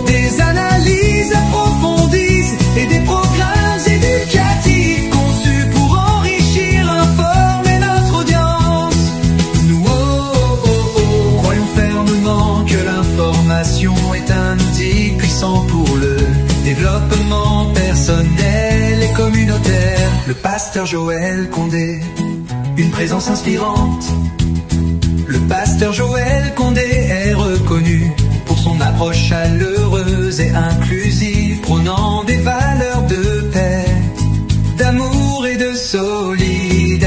des analyses approfondies et des programmes éducatifs conçus pour enrichir, informer notre audience. Nous croyons fermement que l'information est un outil puissant pour le développement personnel et communautaire. Le pasteur Joël Condé, une présence inspirante. Le pasteur Joël Condé est reconnu pour son approche chaleureuse et inclusive, prônant des valeurs de paix, d'amour et de solidarité.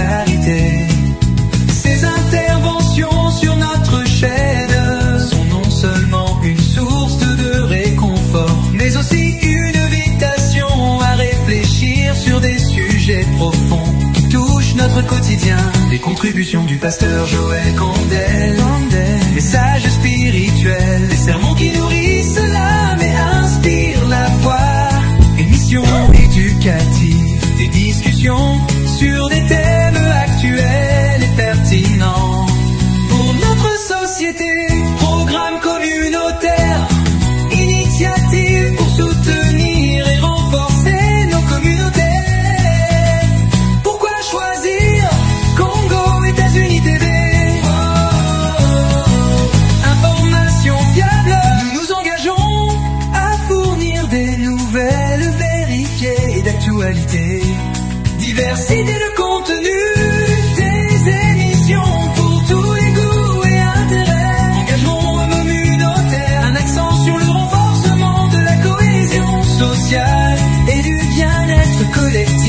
Ses interventions sur notre chaîne sont non seulement une source de réconfort, mais aussi une invitation à réfléchir sur des sujets profonds qui touchent notre quotidien. Les contributions du pasteur Joël Condé, messages spirituels, des sermons qui nourrissent l'âme et inspirent la foi, émissions éducatives, des discussions sur des thèmes actuels et pertinents pour notre société, programmes communautaires, initiatives pour soutenir et renforcer nos communautés. Pourquoi choisir Congo, États-Unis TV? Information fiable, nous nous engageons à fournir des nouvelles vérifiées et d'actualité. Diversité de contenu, des émissions pour tous les goûts et intérêts. Engagement communautaire, un accent sur le renforcement de la cohésion sociale et du bien-être collectif.